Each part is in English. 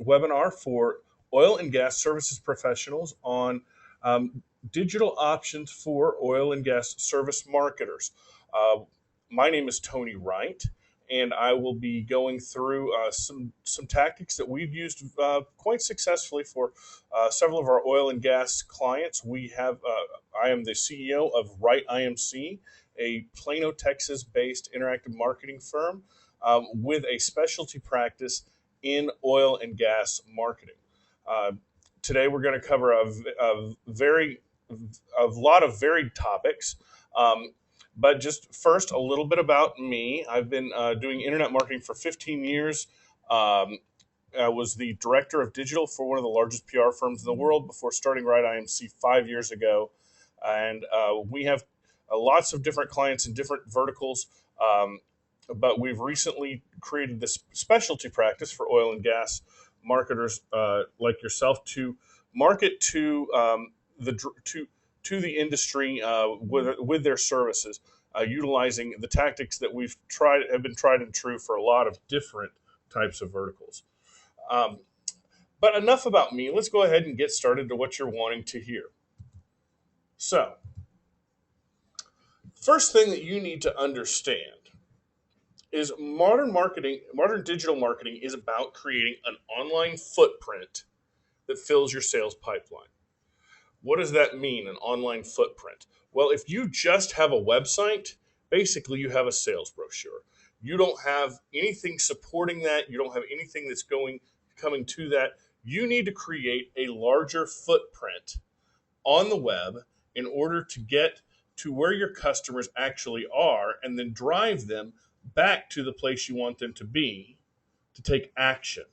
webinar for oil and gas services professionals on digital options for oil and gas service marketers. Uh, my name is Tony Wright, and I will be going through some tactics that we've used quite successfully for several of our oil and gas clients. I am the CEO of WrightIMC, a Plano, Texas-based interactive marketing firm with a specialty practice in oil and gas marketing. Uh, Today, we're going to cover a lot of varied topics. But just first, a little bit about me. I've been doing internet marketing for 15 years. I was the director of digital for one of the largest PR firms in the world before starting WrightIMC 5 years ago. And we have lots of different clients in different verticals. But we've recently created this specialty practice for oil and gas marketers like yourself to market to the industry with their services, utilizing the tactics that have been tried and true for a lot of different types of verticals. Um, but enough about me. Let's go ahead and get started to what you're wanting to hear. So, first thing that you need to understand is modern digital marketing is about creating an online footprint that fills your sales pipeline. What does that mean, an online footprint? Well, if you just have a website, basically you have a sales brochure. You don't have anything supporting that. You don't have anything that's coming to that. You need to create a larger footprint on the web in order to get to where your customers actually are and then drive them back to the place you want them to be to take action.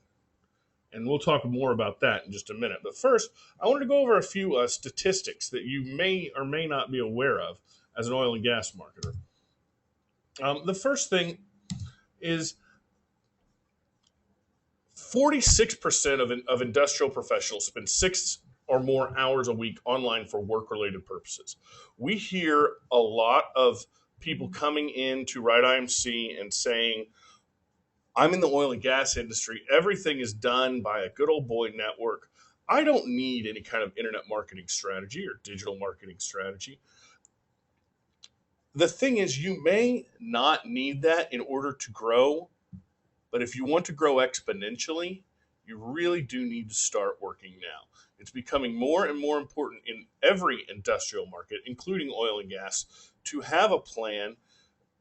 And we'll talk more about that in just a minute. But first, I wanted to go over a few statistics that you may or may not be aware of as an oil and gas marketer. The first thing is 46% of industrial professionals spend 6 or more hours a week online for work-related purposes. We hear a lot of people coming into WrightIMC and saying, I'm in the oil and gas industry. Everything is done by a good old boy network. I don't need any kind of internet marketing strategy or digital marketing strategy. The thing is, you may not need that in order to grow, but if you want to grow exponentially, you really do need to start working now. It's becoming more and more important in every industrial market, including oil and gas, to have a plan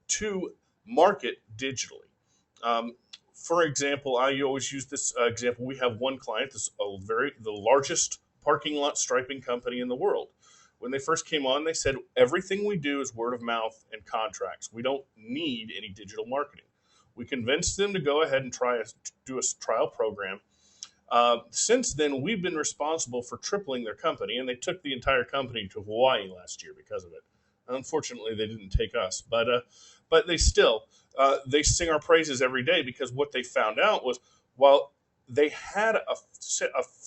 to market digitally. For example, I always use this example. We have one client, the largest parking lot striping company in the world. When they first came on, they said, everything we do is word of mouth and contracts. We don't need any digital marketing. We convinced them to go ahead and do a trial program. Since then, we've been responsible for tripling their company, and they took the entire company to Hawaii last year because of it. Unfortunately, they didn't take us, but they sing our praises every day, because what they found out was, while they had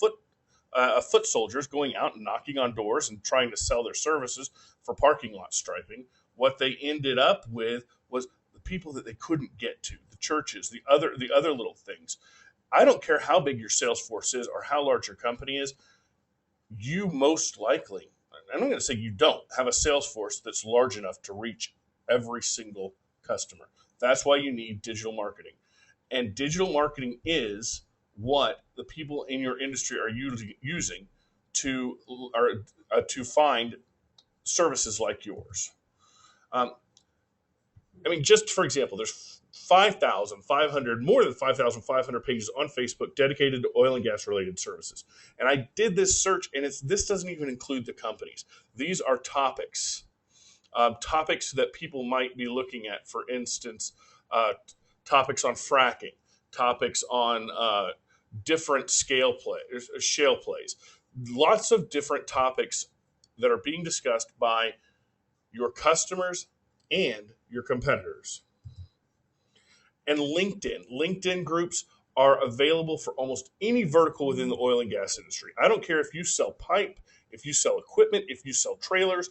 foot soldiers going out and knocking on doors and trying to sell their services for parking lot striping, what they ended up with was the people that they couldn't get to, the churches, the other little things. I don't care how big your sales force is or how large your company is, you most likely, I'm going to say you don't have a sales force that's large enough to reach every single customer. That's why you need digital marketing. And digital marketing is what the people in your industry are using to find services like yours. Just for example, there's more than 5,500 pages on Facebook dedicated to oil and gas related services. And I did this search, and this doesn't even include the companies. These are topics that people might be looking at. For instance, topics on fracking, topics on different shale plays, lots of different topics that are being discussed by your customers and your competitors. And LinkedIn groups are available for almost any vertical within the oil and gas industry. I don't care if you sell pipe, if you sell equipment, if you sell trailers,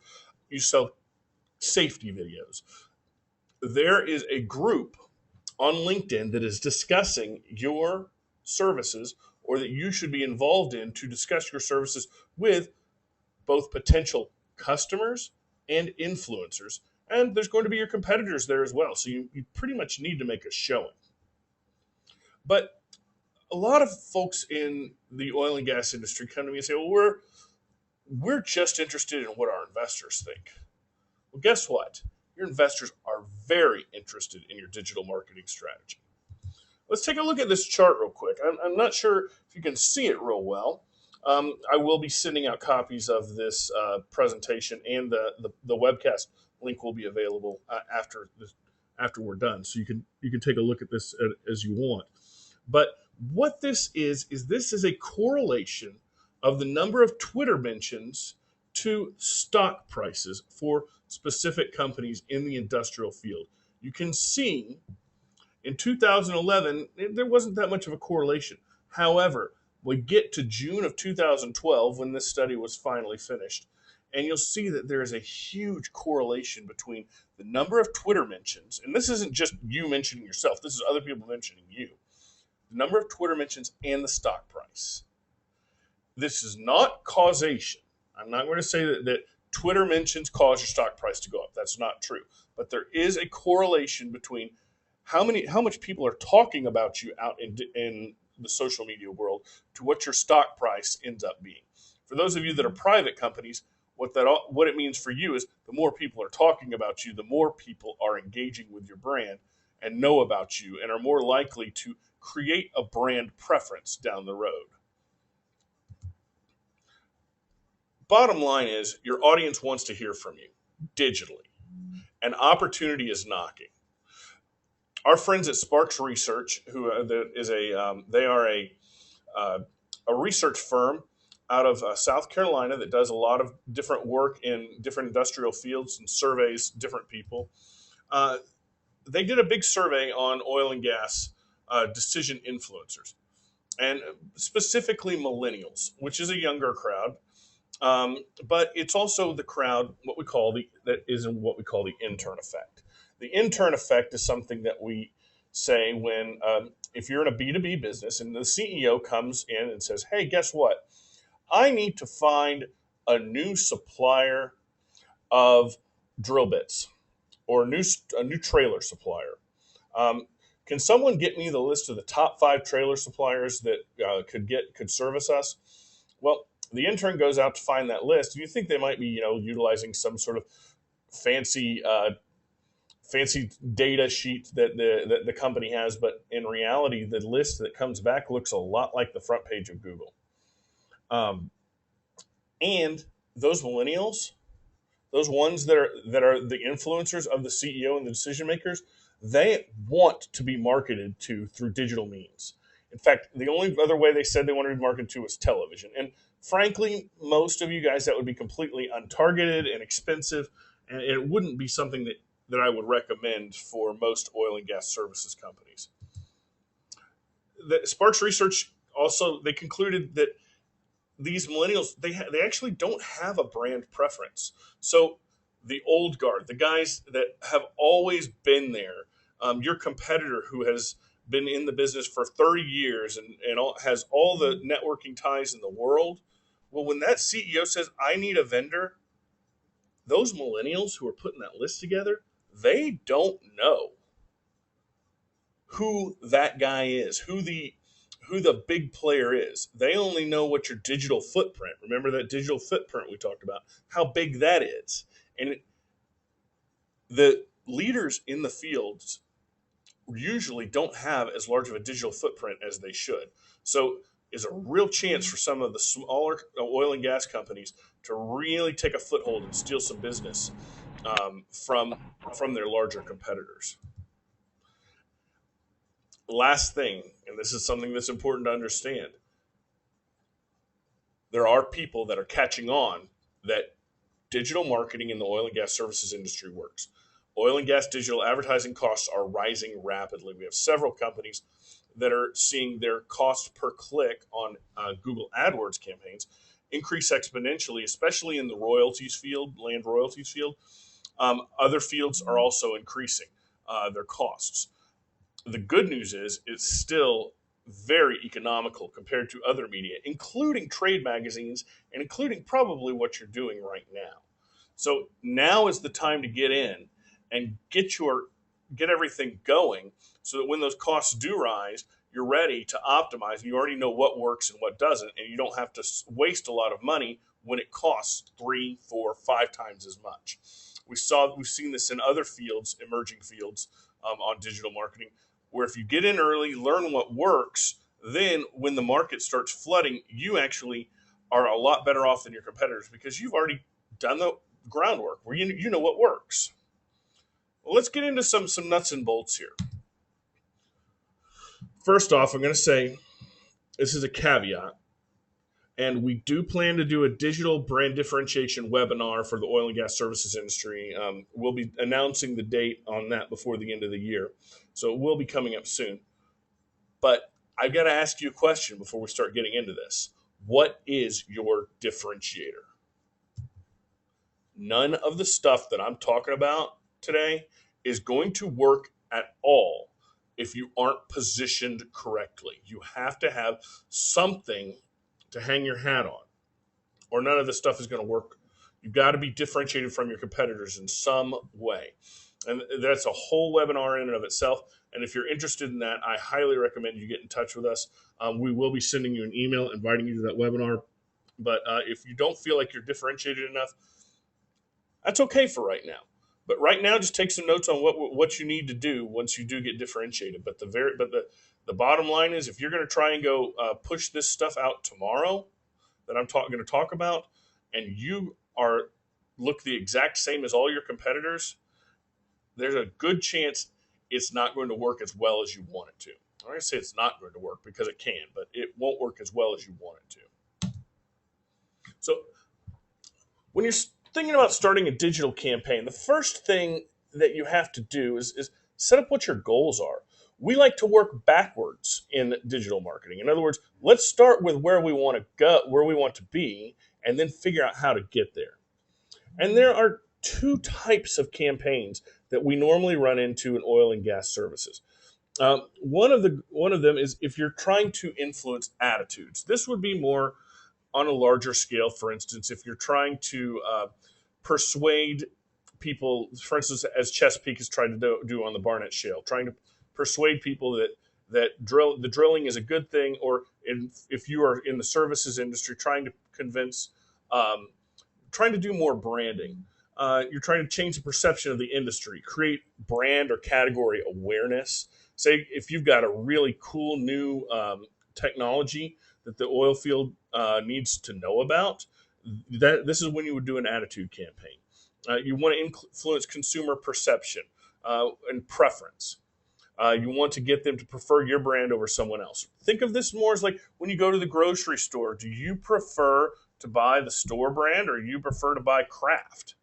you sell safety videos. There is a group on LinkedIn that is discussing your services or that you should be involved in to discuss your services with both potential customers and influencers. And there's going to be your competitors there as well. So you pretty much need to make a showing. But a lot of folks in the oil and gas industry come to me and say, well, we're just interested in what our investors think. Well, guess what? Your investors are very interested in your digital marketing strategy. Let's take a look at this chart real quick. I'm not sure if you can see it real well. I will be sending out copies of this presentation, and the webcast link will be available after we're done, so you can take a look at this as you want. But what this is this is a correlation of the number of Twitter mentions to stock prices for specific companies in the industrial field. You can see in 2011, there wasn't that much of a correlation. However, we get to June of 2012 when this study was finally finished, and you'll see that there is a huge correlation between the number of Twitter mentions, and this isn't just you mentioning yourself, this is other people mentioning you, the number of Twitter mentions and the stock price. This is not causation. I'm not going to say that Twitter mentions cause your stock price to go up. That's not true. But there is a correlation between how much people are talking about you out in the social media world to what your stock price ends up being. For those of you that are private companies, what it means for you is the more people are talking about you, the more people are engaging with your brand and know about you and are more likely to create a brand preference down the road. Bottom line is your audience wants to hear from you digitally. An opportunity is knocking. Our friends at Sparks Research, who they are a research firm out of South Carolina that does a lot of different work in different industrial fields and surveys different people. They did a big survey on oil and gas decision influencers, and specifically millennials, which is a younger crowd. But it's also the crowd what we call the intern effect. The intern effect is something that we say when if you're in a B2B business and the CEO comes in and says, "Hey, guess what? I need to find a new supplier of drill bits or a new trailer supplier. Can someone get me the list of the top 5 trailer suppliers that could service us?" Well, the intern goes out to find that list. You think they might be, utilizing some sort of fancy data sheet that the company has, but in reality, the list that comes back looks a lot like the front page of Google. And those millennials, those ones that are the influencers of the CEO and the decision makers, they want to be marketed to through digital means. In fact, the only other way they said they wanted to be marketed to was television. And frankly, most of you guys, that would be completely untargeted and expensive, and it wouldn't be something that I would recommend for most oil and gas services companies. The Sparks Research also, they concluded that these millennials, they actually don't have a brand preference. So the old guard, the guys that have always been there, your competitor who has been in the business for 30 years and has all the networking ties in the world, well, when that CEO says, "I need a vendor," those millennials who are putting that list together, they don't know who that guy is, who the big player is. They only know what your digital footprint. Remember that digital footprint we talked about, how big that is. And the leaders in the fields usually don't have as large of a digital footprint as they should. So is a real chance for some of the smaller oil and gas companies to really take a foothold and steal some business from their larger competitors. Last thing, and this is something that's important to understand, there are people that are catching on that digital marketing in the oil and gas services industry works. Oil and gas digital advertising costs are rising rapidly. We have several companies that are seeing their cost per click on Google AdWords campaigns increase exponentially, especially in the royalties field, land royalties field. Other fields are also increasing their costs. The good news is it's still very economical compared to other media, including trade magazines and including probably what you're doing right now. So now is the time to get in and get everything going so that when those costs do rise, you're ready to optimize. You already know what works and what doesn't, and you don't have to waste a lot of money when it costs 3, 4, 5 times as much. We've seen this in other fields, emerging fields, on digital marketing, where if you get in early, learn what works, then when the market starts flooding, you actually are a lot better off than your competitors because you've already done the groundwork where you know what works. Well, let's get into some nuts and bolts here. First off, I'm going to say this is a caveat, and we do plan to do a digital brand differentiation webinar for the oil and gas services industry. We'll be announcing the date on that before the end of the year, so it will be coming up soon. But I've got to ask you a question before we start getting into this. What is your differentiator? None of the stuff that I'm talking about today is going to work at all if you aren't positioned correctly. You have to have something to hang your hat on, or none of this stuff is going to work. You've got to be differentiated from your competitors in some way. And that's a whole webinar in and of itself. And if you're interested in that, I highly recommend you get in touch with us. We will be sending you an email inviting you to that webinar. But if you don't feel like you're differentiated enough, that's okay for right now. But right now, just take some notes on what you need to do once you do get differentiated. But the bottom line is, if you're going to try and go push this stuff out tomorrow that I'm going to talk about, and you look the exact same as all your competitors, there's a good chance it's not going to work as well as you want it to. I'm going to say it's not going to work because it can, but it won't work as well as you want it to. So when you're thinking about starting a digital campaign, the first thing that you have to do is set up what your goals are. We like to work backwards in digital marketing. In other words, let's start with where we want to go, where we want to be, and then figure out how to get there. And there are two types of campaigns that we normally run into in oil and gas services. One of them is if you're trying to influence attitudes. This would be more on a larger scale. For instance, if you're trying to persuade people, for instance, as Chesapeake has tried to do on the Barnett Shale, trying to persuade people that the drilling is a good thing, or if you are in the services industry, trying to convince, trying to do more branding. You're trying to change the perception of the industry, create brand or category awareness. Say if you've got a really cool new technology that the oil field needs to know about, this is when you would do an attitude campaign. You want to influence consumer perception and preference. You want to get them to prefer your brand over someone else. Think of this more as like when you go to the grocery store. Do you prefer to buy the store brand, or you prefer to buy Kraft?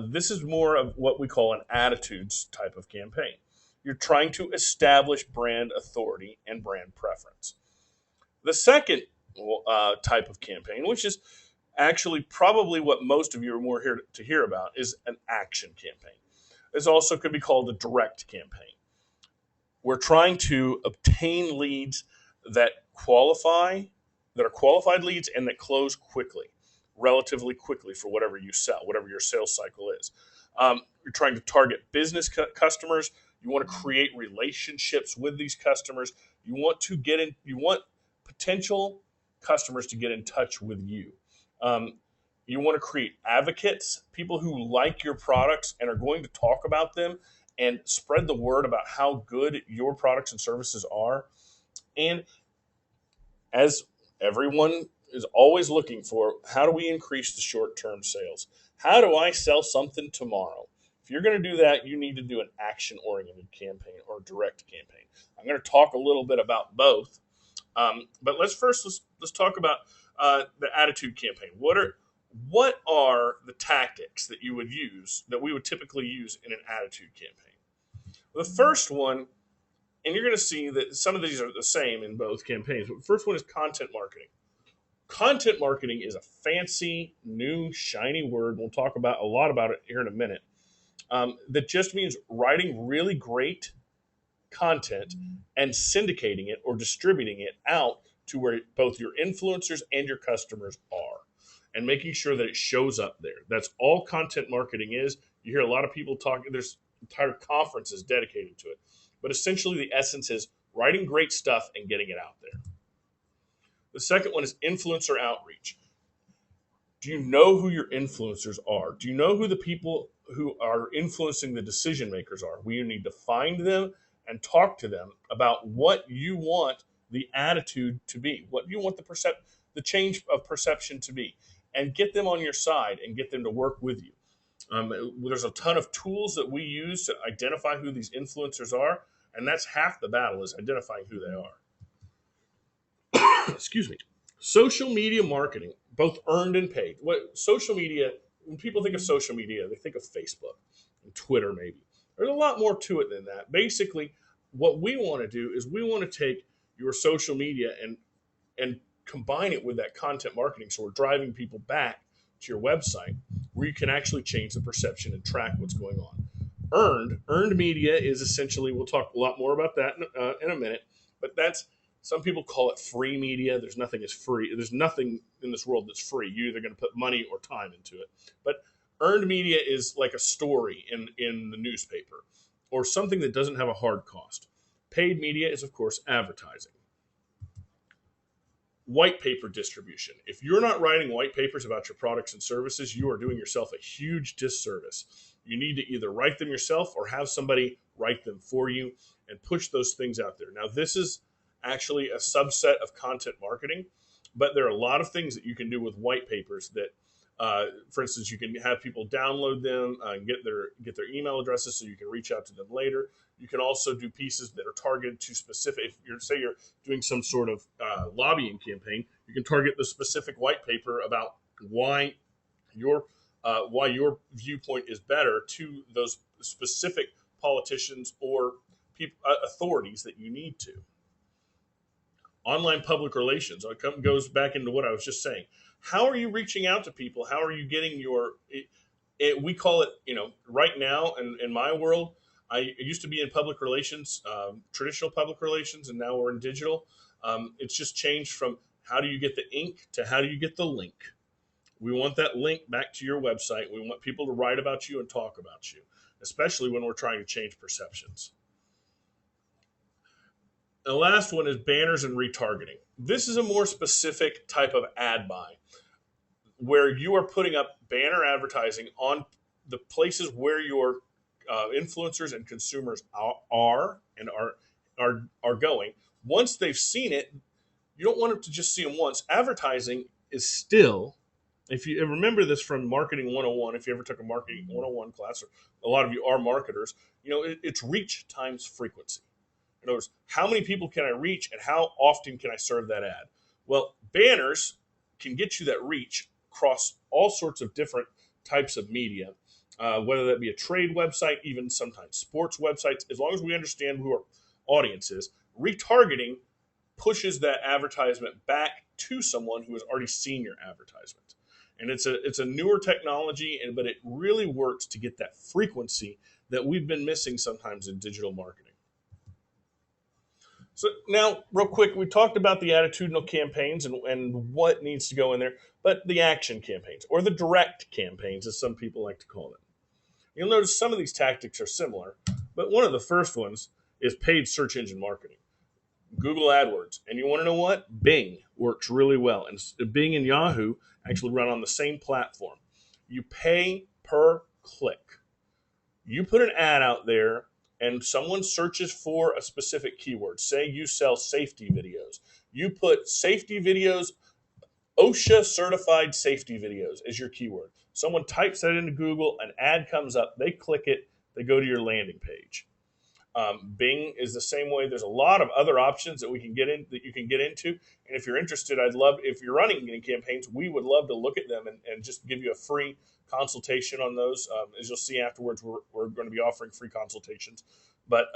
This is more of what we call an attitudes type of campaign. You're trying to establish brand authority and brand preference. The second type of campaign, which is actually probably what most of you are more here to hear about, is an action campaign. This also could be called a direct campaign. We're trying to obtain leads that are qualified leads and that close quickly, relatively quickly, for whatever you sell, whatever your sales cycle is. You're trying to target business customers. You want to create relationships with these customers. You want potential customers to get in touch with you. You want to create advocates, people who like your products and are going to talk about them and spread the word about how good your products and services are. And as everyone is always looking for, how do we increase the short-term sales? How do I sell something tomorrow? If you're going to do that, you need to do an action-oriented campaign or direct campaign. I'm going to talk a little bit about both, but let's talk about the attitude campaign. What are the tactics that you would use, that we would typically use in an attitude campaign? The first one, and you're going to see that some of these are the same in both campaigns, but the first one is content marketing. Content marketing is a fancy, new, shiny word. We'll talk about a lot about it here in a minute. That just means writing really great content and syndicating it or distributing it out to where both your influencers and your customers are, and making sure that it shows up there. That's all content marketing is. You hear a lot of people talking, there's entire conferences dedicated to it. But essentially, the essence is writing great stuff and getting it out there. The second one is influencer outreach. Do you know who your influencers are? Do you know who the people who are influencing the decision makers are? We need to find them and talk to them about what you want the attitude to be, what you want the change of perception to be, and get them on your side and get them to work with you. There's a ton of tools that we use to identify who these influencers are, and that's half the battle, is identifying who they are. Excuse me. Social media marketing, both earned and paid. What social media, when people think of social media, they think of Facebook and Twitter maybe. There's a lot more to it than that. Basically, what we want to do is we want to take your social media and combine it with that content marketing, so we're driving people back to your website where you can actually change the perception and track what's going on. Earned media is essentially, we'll talk a lot more about that in a minute, but that's, some people call it free media. There's nothing is free. There's nothing in this world that's free. You're either going to put money or time into it. But earned media is like a story in the newspaper or something that doesn't have a hard cost. Paid media is, of course, advertising. White paper distribution. If you're not writing white papers about your products and services, you are doing yourself a huge disservice. You need to either write them yourself or have somebody write them for you and push those things out there. Now, this is actually a subset of content marketing, but there are a lot of things that you can do with white papers that, for instance, you can have people download them and get their email addresses so you can reach out to them later. You can also do pieces that are targeted to specific, if you're doing some sort of lobbying campaign, you can target the specific white paper about why your viewpoint is better to those specific politicians or authorities that you need to. Online public relations. It goes back into what I was just saying. How are you reaching out to people? How are you getting we call it, right now in my world, I used to be in public relations, traditional public relations, and now we're in digital. It's just changed from how do you get the ink to how do you get the link. We want that link back to your website. We want people to write about you and talk about you, especially when we're trying to change perceptions. The last one is banners and retargeting. This is a more specific type of ad buy where you are putting up banner advertising on the places where your influencers and consumers are going. Once they've seen it, you don't want them to just see them once. Advertising is still, if you remember this from Marketing 101, if you ever took a Marketing 101 class, or a lot of you are marketers, it's reach times frequency. In other words, how many people can I reach and how often can I serve that ad? Well, banners can get you that reach across all sorts of different types of media, whether that be a trade website, even sometimes sports websites, as long as we understand who our audience is. Retargeting pushes that advertisement back to someone who has already seen your advertisement. And it's a newer technology, but it really works to get that frequency that we've been missing sometimes in digital marketing. So now, real quick, we talked about the attitudinal campaigns and what needs to go in there, but the action campaigns, or the direct campaigns, as some people like to call them. You'll notice some of these tactics are similar, but one of the first ones is paid search engine marketing. Google AdWords. And you want to know what? Bing works really well. And Bing and Yahoo actually run on the same platform. You pay per click. You put an ad out there, and someone searches for a specific keyword. Say you sell safety videos. You put safety videos, OSHA certified safety videos as your keyword. Someone types that into Google, an ad comes up, they click it, they go to your landing page. Bing is the same way. There's a lot of other options that you can get into. And if you're interested, if you're running any campaigns, we would love to look at them and just give you a free consultation on those. As you'll see afterwards, we're going to be offering free consultations. But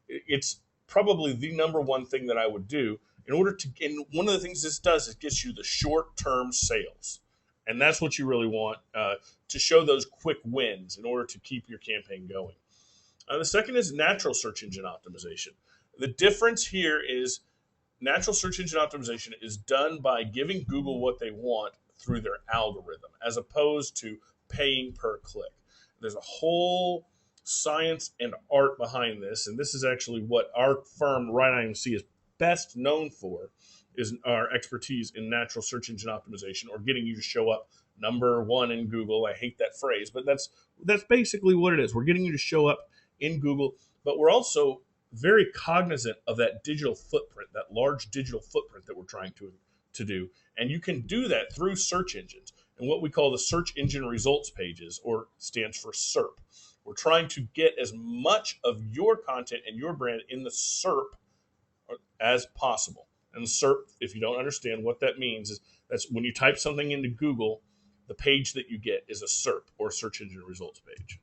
it's probably the number one thing that I would do and one of the things this does is gets you the short-term sales. And that's what you really want, to show those quick wins in order to keep your campaign going. The second is natural search engine optimization. The difference here is natural search engine optimization is done by giving Google what they want through their algorithm, as opposed to paying per click. There's a whole science and art behind this, and this is actually what our firm WrightIMC is best known for, is our expertise in natural search engine optimization, or getting you to show up number one in Google. I hate that phrase, but that's basically what it is. We're getting you to show up in Google, but we're also very cognizant of that digital footprint, that large digital footprint that we're trying to do. And you can do that through search engines and what we call the search engine results pages, or stands for SERP. We're trying to get as much of your content and your brand in the SERP as possible. And SERP, if you don't understand what that means, is that's when you type something into Google, the page that you get is a SERP, or search engine results page.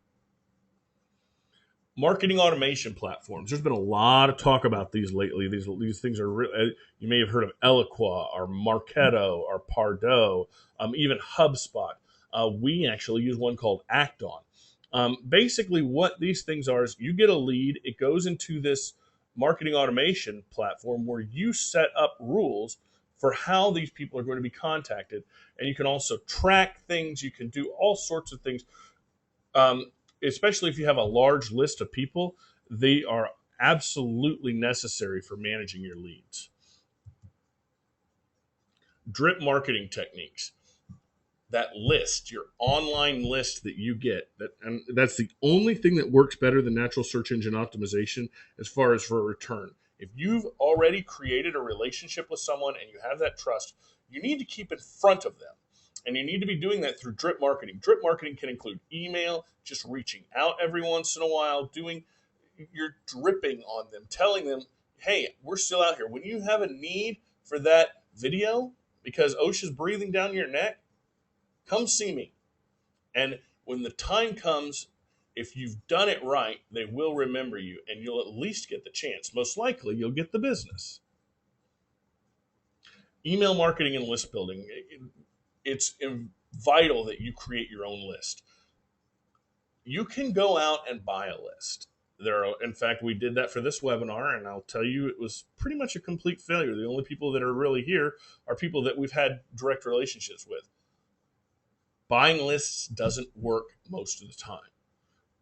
Marketing automation platforms. There's been a lot of talk about these lately. These things are really, you may have heard of Eloqua or Marketo or Pardot, even HubSpot. We actually use one called Acton. Basically, what these things are is you get a lead, it goes into this marketing automation platform where you set up rules for how these people are going to be contacted, and you can also track things. You can do all sorts of things. Especially if you have a large list of people, they are absolutely necessary for managing your leads. Drip marketing techniques. That list, your online list that you get, and that's the only thing that works better than natural search engine optimization as far as for a return. If you've already created a relationship with someone and you have that trust, you need to keep in front of them. And you need to be doing that through drip marketing. Drip marketing can include email, just reaching out every once in a while, you're dripping on them, telling them, hey, we're still out here. When you have a need for that video because OSHA's breathing down your neck, come see me. And when the time comes, if you've done it right, they will remember you, and you'll at least get the chance. Most likely, you'll get the business. Email marketing and list building. It's vital that you create your own list. You can go out and buy a list. In fact, we did that for this webinar, and I'll tell you, it was pretty much a complete failure. The only people that are really here are people that we've had direct relationships with. Buying lists doesn't work most of the time.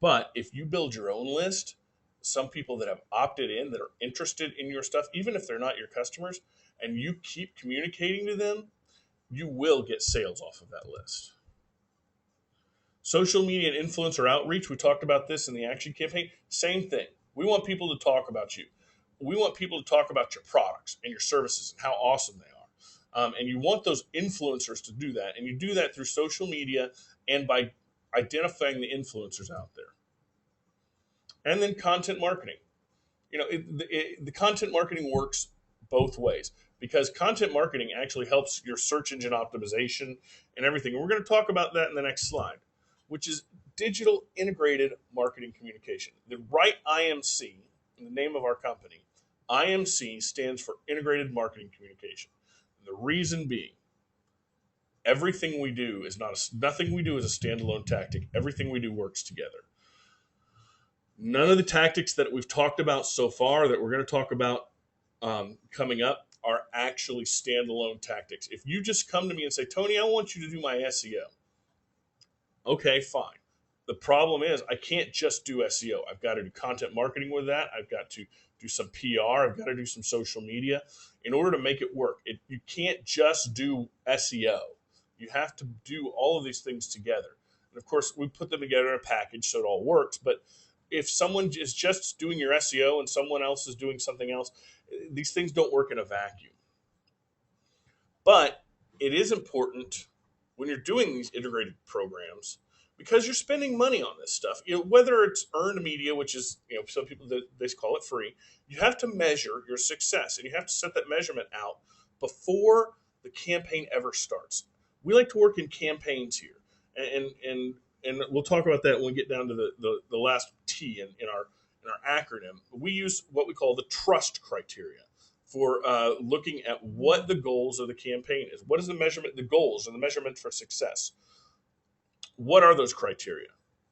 But if you build your own list, some people that have opted in, that are interested in your stuff, even if they're not your customers, and you keep communicating to them, you will get sales off of that list. Social media and influencer outreach, we talked about this in the action campaign. Same thing. We want people to talk about you. We want people to talk about your products and your services and how awesome they are. And you want those influencers to do that. And you do that through social media and by identifying the influencers out there. And then content marketing. The content marketing works both ways, because content marketing actually helps your search engine optimization and everything. And we're going to talk about that in the next slide, which is digital integrated marketing communication. The WrightIMC, the name of our company, IMC stands for integrated marketing communication. And the reason being, everything we do is nothing we do is a standalone tactic. Everything we do works together. None of the tactics that we've talked about so far, that we're going to talk about coming up, are actually standalone tactics. If you just come to me and say, Tony, I want you to do my SEO. Okay, fine. The problem is I can't just do SEO. I've got to do content marketing with that. I've got to do some PR. I've got to do some social media in order to make it work. You can't just do SEO. You have to do all of these things together. And of course, we put them together in a package so it all works. But if someone is just doing your SEO and someone else is doing something else, these things don't work in a vacuum. But it is important when you're doing these integrated programs, because you're spending money on this stuff. Whether it's earned media, which is, some people, they call it free, you have to measure your success, and you have to set that measurement out before the campaign ever starts. We like to work in campaigns here, and we'll talk about that when we get down to the last T in our acronym. We use what we call the trust criteria for looking at what the goals of the campaign is. What is the measurement, the goals and the measurement for success? What are those criteria?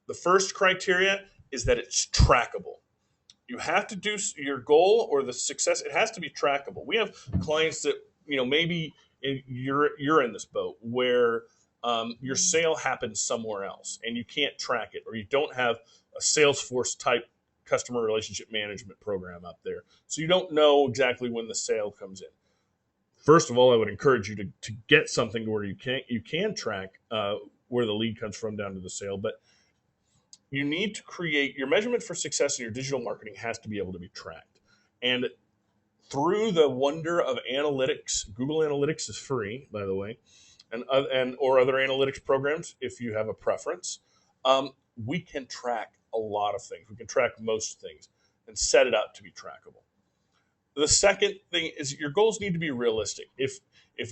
The first criteria is that it's trackable. You have to do your goal or the success. It has to be trackable. We have clients that maybe you're in this boat where your sale happens somewhere else and you can't track it, or you don't have a Salesforce type customer relationship management program up there, so you don't know exactly when the sale comes in. First of all, I would encourage you to get something where you can track where the lead comes from down to the sale, but you need to create your measurement for success in your digital marketing has to be able to be tracked. And through the wonder of analytics, Google Analytics is free, by the way, and or other analytics programs if you have a preference. We can track a lot of things. We can track most things and set it up to be trackable. The second thing is your goals need to be realistic. If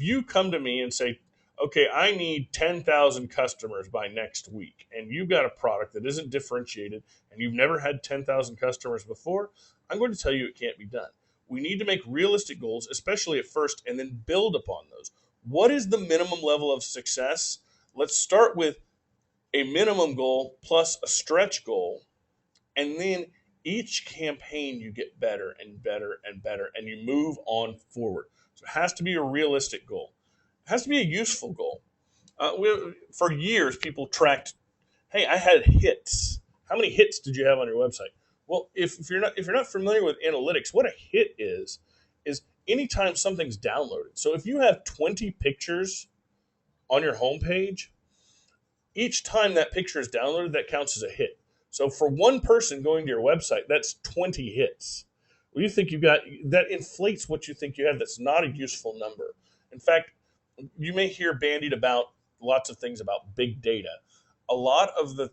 you come to me and say, okay, I need 10,000 customers by next week, and you've got a product that isn't differentiated and you've never had 10,000 customers before, I'm going to tell you it can't be done. We need to make realistic goals, especially at first, and then build upon those. What is the minimum level of success? Let's start with a minimum goal plus a stretch goal, and then each campaign you get better and better and better, and you move on forward. So it has to be a realistic goal. It has to be a useful goal. For years, people tracked, hey, I had hits. How many hits did you have on your website? Well, if you're not familiar with analytics, what a hit is anytime something's downloaded. So if you have 20 pictures on your homepage, each time that picture is downloaded, that counts as a hit. So for one person going to your website, that's 20 hits. Well, you think you've got that inflates what you think you have. That's not a useful number. In fact, you may hear bandied about lots of things about big data. A lot of the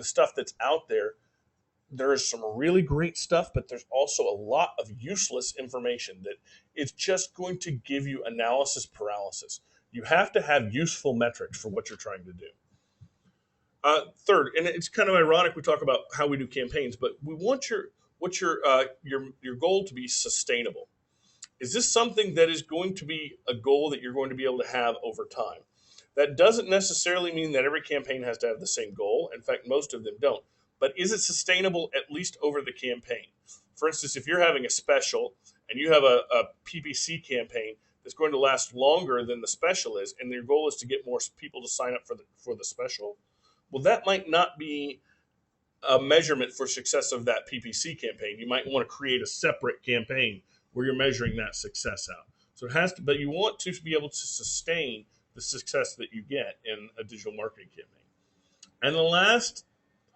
stuff that's out there, there is some really great stuff, but there's also a lot of useless information that it's just going to give you analysis paralysis. You have to have useful metrics for what you're trying to do. Third, and it's kind of ironic we talk about how we do campaigns, but we want your goal to be sustainable. Is this something that is going to be a goal that you're going to be able to have over time? That doesn't necessarily mean that every campaign has to have the same goal. In fact, most of them don't. But is it sustainable at least over the campaign? For instance, if you're having a special and you have a PPC campaign that's going to last longer than the special is, and your goal is to get more people to sign up for the special, well, that might not be a measurement for success of that PPC campaign. You might want to create a separate campaign where you're measuring that success out. So it has to, but you want to be able to sustain the success that you get in a digital marketing campaign. And the last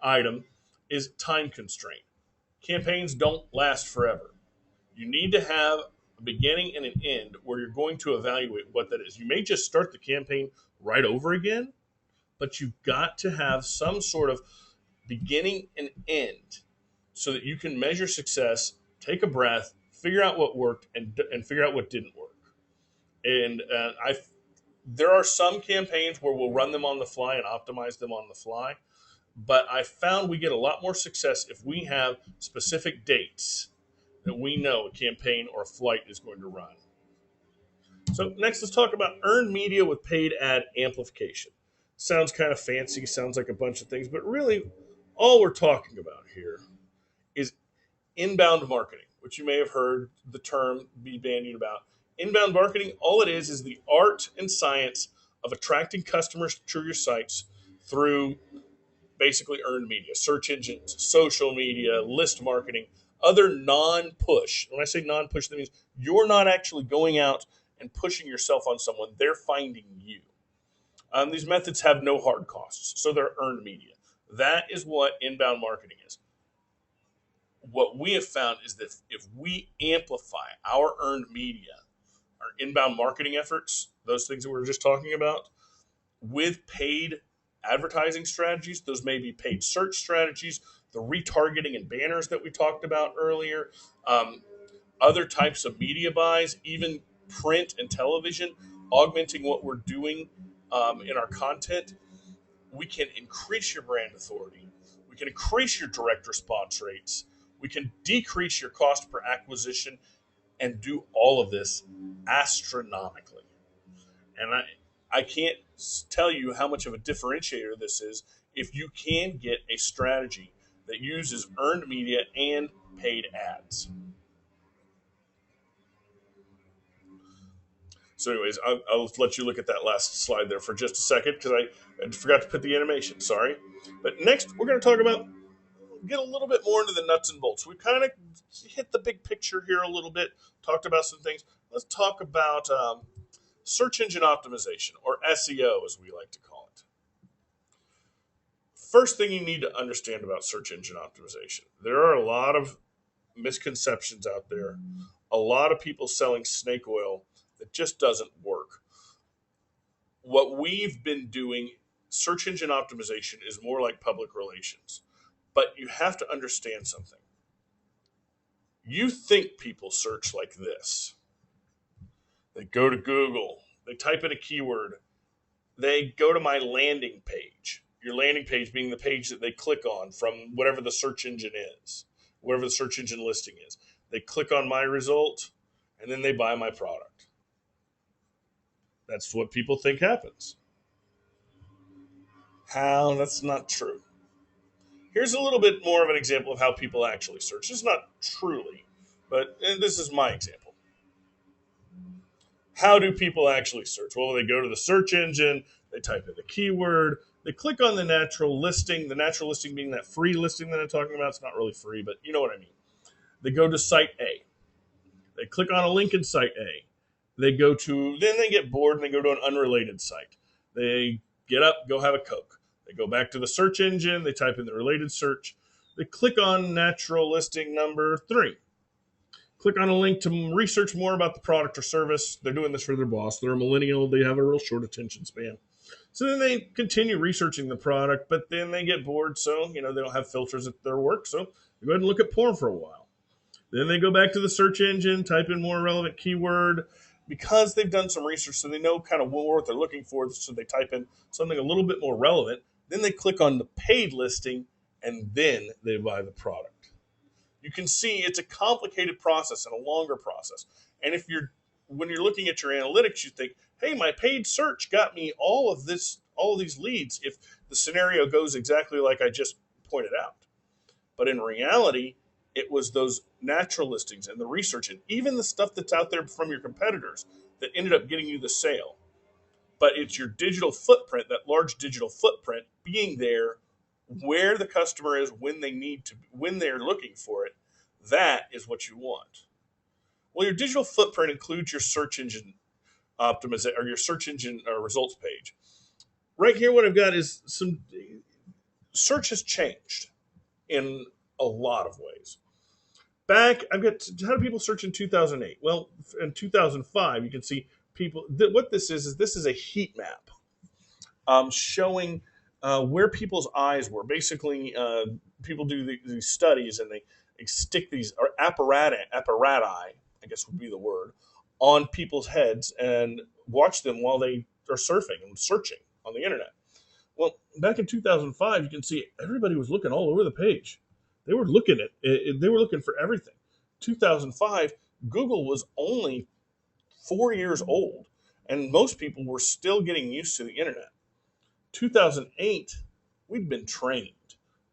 item is time constraint. Campaigns don't last forever. You need to have a beginning and an end where you're going to evaluate what that is. You may just start the campaign right over again, but you've got to have some sort of beginning and end so that you can measure success, take a breath, figure out what worked, and figure out what didn't work. And there are some campaigns where we'll run them on the fly and optimize them on the fly, but I found we get a lot more success if we have specific dates that we know a campaign or a flight is going to run. So next, let's talk about earned media with paid ad amplification. Sounds kind of fancy, sounds like a bunch of things, but really all we're talking about here is inbound marketing, which you may have heard the term be bandied about. Inbound marketing, all it is the art and science of attracting customers to your sites through basically earned media, search engines, social media, list marketing, other non-push. When I say non-push, that means you're not actually going out and pushing yourself on someone. They're finding you. These methods have no hard costs, so they're earned media. That is what inbound marketing is. What we have found is that if we amplify our earned media, our inbound marketing efforts, those things that we were just talking about, with paid advertising strategies, those may be paid search strategies, the retargeting and banners that we talked about earlier, other types of media buys, even print and television, augmenting what we're doing in our content, we can increase your brand authority. We can increase your direct response rates. We can decrease your cost per acquisition and do all of this astronomically. And I can't tell you how much of a differentiator this is if you can get a strategy that uses earned media and paid ads. So, anyways, I'll let you look at that last slide there for just a second because I forgot to put the animation. Sorry. But next, we're going to talk about, get a little bit more into the nuts and bolts. We kind of hit the big picture here a little bit, talked about some things. Let's talk about search engine optimization, or SEO as we like to call it. First thing you need to understand about search engine optimization, there are a lot of misconceptions out there, a lot of people selling snake oil that just doesn't work. What we've been doing, search engine optimization, is more like public relations. But you have to understand something. You think people search like this. They go to Google, they type in a keyword, they go to my landing page. Your landing page being the page that they click on from whatever the search engine is, whatever the search engine listing is. They click on my result, and then they buy my product. That's what people think happens. How? That's not true. Here's a little bit more of an example of how people actually search. It's not truly, but this is my example. How do people actually search? Well, they go to the search engine, they type in the keyword, they click on the natural listing being that free listing that I'm talking about. It's not really free, but you know what I mean. They go to site A. They click on a link in site A. Then they get bored and they go to an unrelated site. They get up, go have a Coke. They go back to the search engine, they type in the related search. They click on natural listing number 3. Click on a link to research more about the product or service. They're doing this for their boss. They're a millennial. They have a real short attention span. So then they continue researching the product, but then they get bored. So, they don't have filters at their work. So they go ahead and look at porn for a while. Then they go back to the search engine, type in more relevant keyword. Because they've done some research, so they know kind of what they're looking for. So they type in something a little bit more relevant. Then they click on the paid listing, and then they buy the product. You can see it's a complicated process and a longer process. And when you're looking at your analytics, you think, hey, my paid search got me all of these leads if the scenario goes exactly like I just pointed out. But in reality, it was those natural listings and the research and even the stuff that's out there from your competitors that ended up getting you the sale. But it's your digital footprint, that large digital footprint, being there where the customer is when they're looking for it. That is what you want. Well, your digital footprint includes your search engine optimization, or your search engine results page. Right here, what I've got is some search has changed in a lot of ways. I've got how do people search in 2008? Well, in 2005, you can see people. What this is a heat map showing where people's eyes were. Basically, people do these studies and they stick these apparati, I guess would be the word, on people's heads and watch them while they are surfing and searching on the internet. Well, back in 2005, you can see everybody was looking all over the page. They were looking they were looking for everything. 2005, Google was only 4 years old, and most people were still getting used to the internet. 2008, we'd been trained.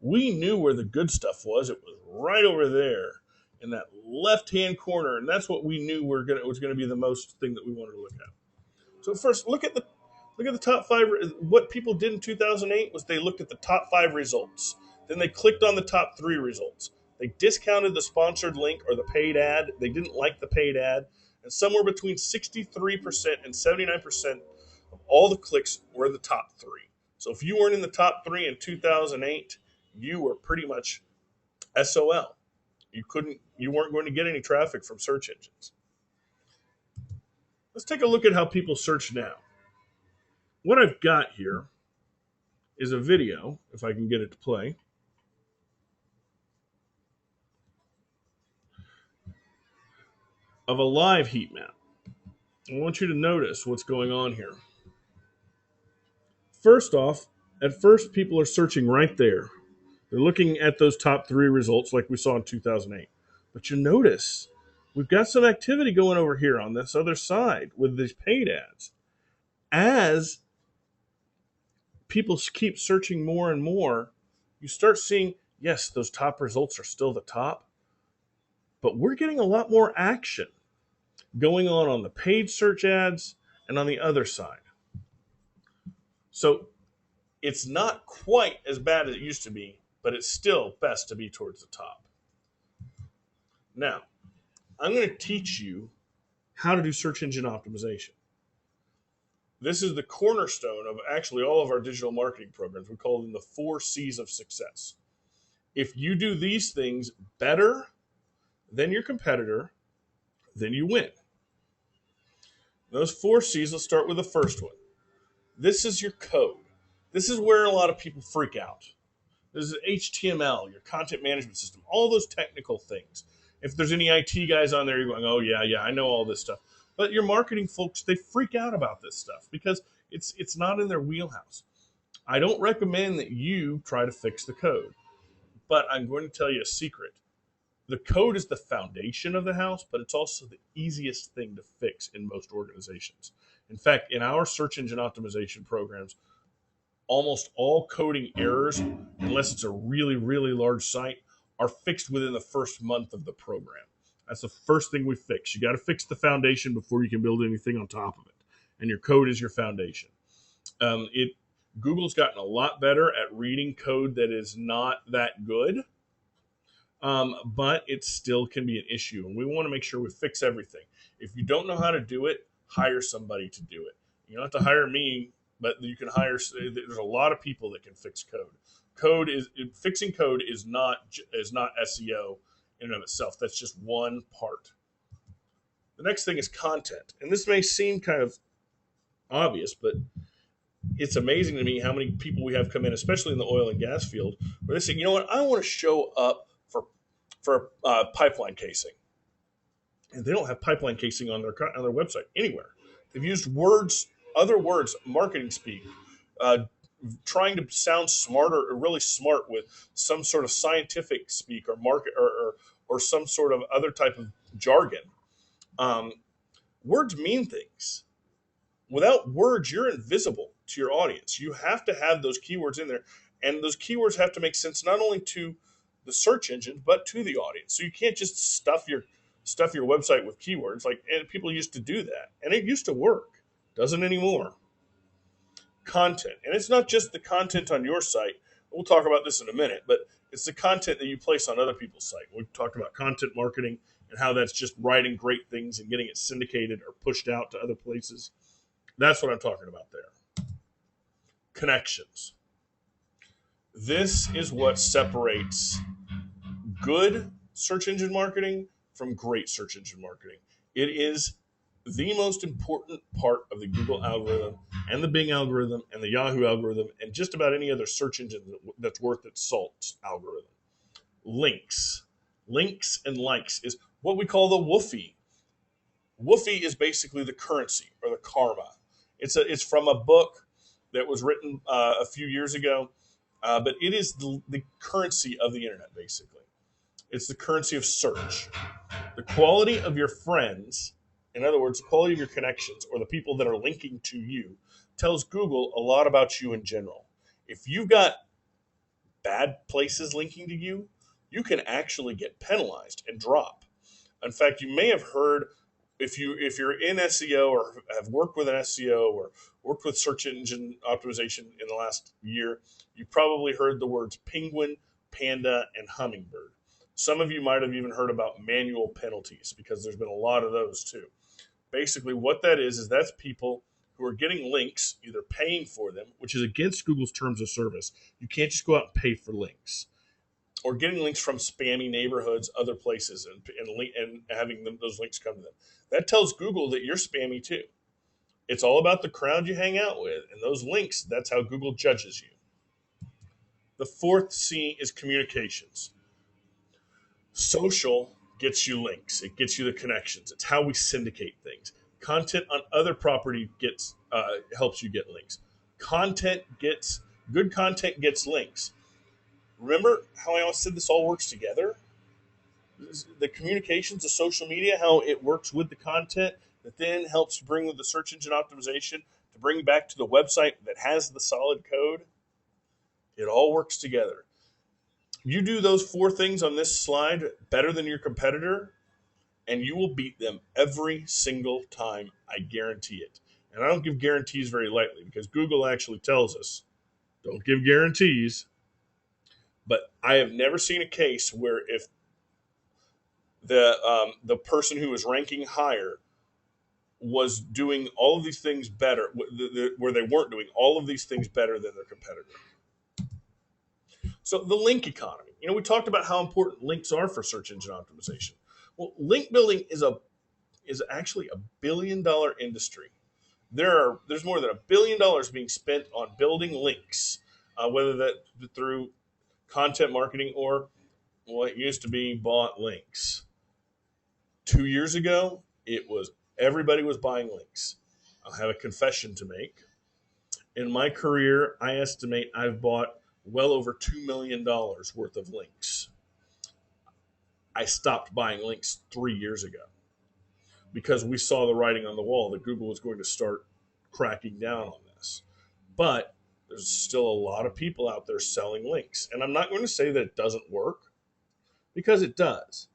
We knew where the good stuff was. It was right over there in that left-hand corner, and that's what we knew was going to be the most thing that we wanted to look at. So first, look at the top 5. What people did in 2008 was they looked at the top 5 results. Then they clicked on the top 3 results. They discounted the sponsored link or the paid ad. They didn't like the paid ad. And somewhere between 63% and 79% of all the clicks were the top 3. So if you weren't in the top 3 in 2008, you were pretty much SOL. You weren't going to get any traffic from search engines. Let's take a look at how people search now. What I've got here is a video, if I can get it to play. Of a live heat map. I want you to notice what's going on here. First off, at first people are searching right there. They're looking at those top 3 results like we saw in 2008. But you notice we've got some activity going over here on this other side with these paid ads. As people keep searching more and more, you start seeing, yes, those top results are still the top, but we're getting a lot more action going on the paid search ads and on the other side. So it's not quite as bad as it used to be, but it's still best to be towards the top. Now, I'm going to teach you how to do search engine optimization. This is the cornerstone of actually all of our digital marketing programs. We call them the 4 C's of success. If you do these things better than your competitor, then you win. Those 4 C's, let's start with the first one. This is your code. This is where a lot of people freak out. This is HTML, your content management system, all those technical things. If there's any IT guys on there, you're going, oh, yeah, I know all this stuff. But your marketing folks, they freak out about this stuff because it's not in their wheelhouse. I don't recommend that you try to fix the code, but I'm going to tell you a secret. The code is the foundation of the house, but it's also the easiest thing to fix in most organizations. In fact, in our search engine optimization programs, almost all coding errors, unless it's a really, really large site, are fixed within the first month of the program. That's the first thing we fix. You got to fix the foundation before you can build anything on top of it. And your code is your foundation. Google's gotten a lot better at reading code that is not that good, but it still can be an issue. And we want to make sure we fix everything. If you don't know how to do it, hire somebody to do it. You don't have to hire me, but you can hire. There's a lot of people that can fix code. Fixing code is not SEO in and of itself. That's just one part. The next thing is content, and this may seem kind of obvious, but it's amazing to me how many people we have come in, especially in the oil and gas field, where they say, you know what, I want to show up for pipeline casing, and they don't have pipeline casing on their website anywhere. They've used other words, marketing speak, trying to sound smarter or really smart with some sort of scientific speak or market or some sort of other type of jargon. Words mean things. Without words, you're invisible to your audience. You have to have those keywords in there, and those keywords have to make sense not only to the search engine but to the audience. So you can't just stuff your website with keywords and people used to do that, and it used to work. Doesn't anymore. Content, and it's not just the content on your site. We'll talk about this in a minute, but it's the content that you place on other people's site. We've talked about content marketing and how that's just writing great things and getting it syndicated or pushed out to other places. That's what I'm talking about there. Connections. This is what separates good search engine marketing from great search engine marketing. It is the most important part of the Google algorithm and the Bing algorithm and the Yahoo algorithm and just about any other search engine that's worth its salt algorithm. Links. Links and likes is what we call the woofie. Woofie is basically the currency or the karma. It's from a book that was written a few years ago, but it is the currency of the internet, basically. It's the currency of search. The quality of your friends, in other words, the quality of your connections or the people that are linking to you, tells Google a lot about you in general. If you've got bad places linking to you, you can actually get penalized and drop. In fact, you may have heard, if you're in SEO or have worked with an SEO or worked with search engine optimization in the last year, you probably heard the words penguin, panda, and hummingbird. Some of you might have even heard about manual penalties because there's been a lot of those too. Basically, what that is that's people who are getting links, either paying for them, which is against Google's terms of service. You can't just go out and pay for links. Or getting links from spammy neighborhoods, other places, and having those links come to them. That tells Google that you're spammy too. It's all about the crowd you hang out with, and those links, that's how Google judges you. The fourth C is communications. Social gets you links. It gets you the connections. It's how we syndicate things. Content on other property helps you get links. Good content gets links. Remember how I always said this all works together? The communications, the social media, how it works with the content that then helps bring with the search engine optimization to bring back to the website that has the solid code. It all works together. You do those 4 things on this slide better than your competitor, and you will beat them every single time. I guarantee it. And I don't give guarantees very lightly because Google actually tells us don't give guarantees. But I have never seen a case where if the person who was ranking higher was doing all of these things better, where they weren't doing all of these things better than their competitor. So the link economy. We talked about how important links are for search engine optimization. Well, link building is actually a $1 billion industry. There's more than $1 billion being spent on building links, whether that through content marketing or what used to be bought links. 2 years ago, it was everybody was buying links. I'll have a confession to make. In my career, I estimate I've bought well over $2 million worth of links. I stopped buying links 3 years ago because we saw the writing on the wall that Google was going to start cracking down on this. But there's still a lot of people out there selling links. And I'm not going to say that it doesn't work, because it does,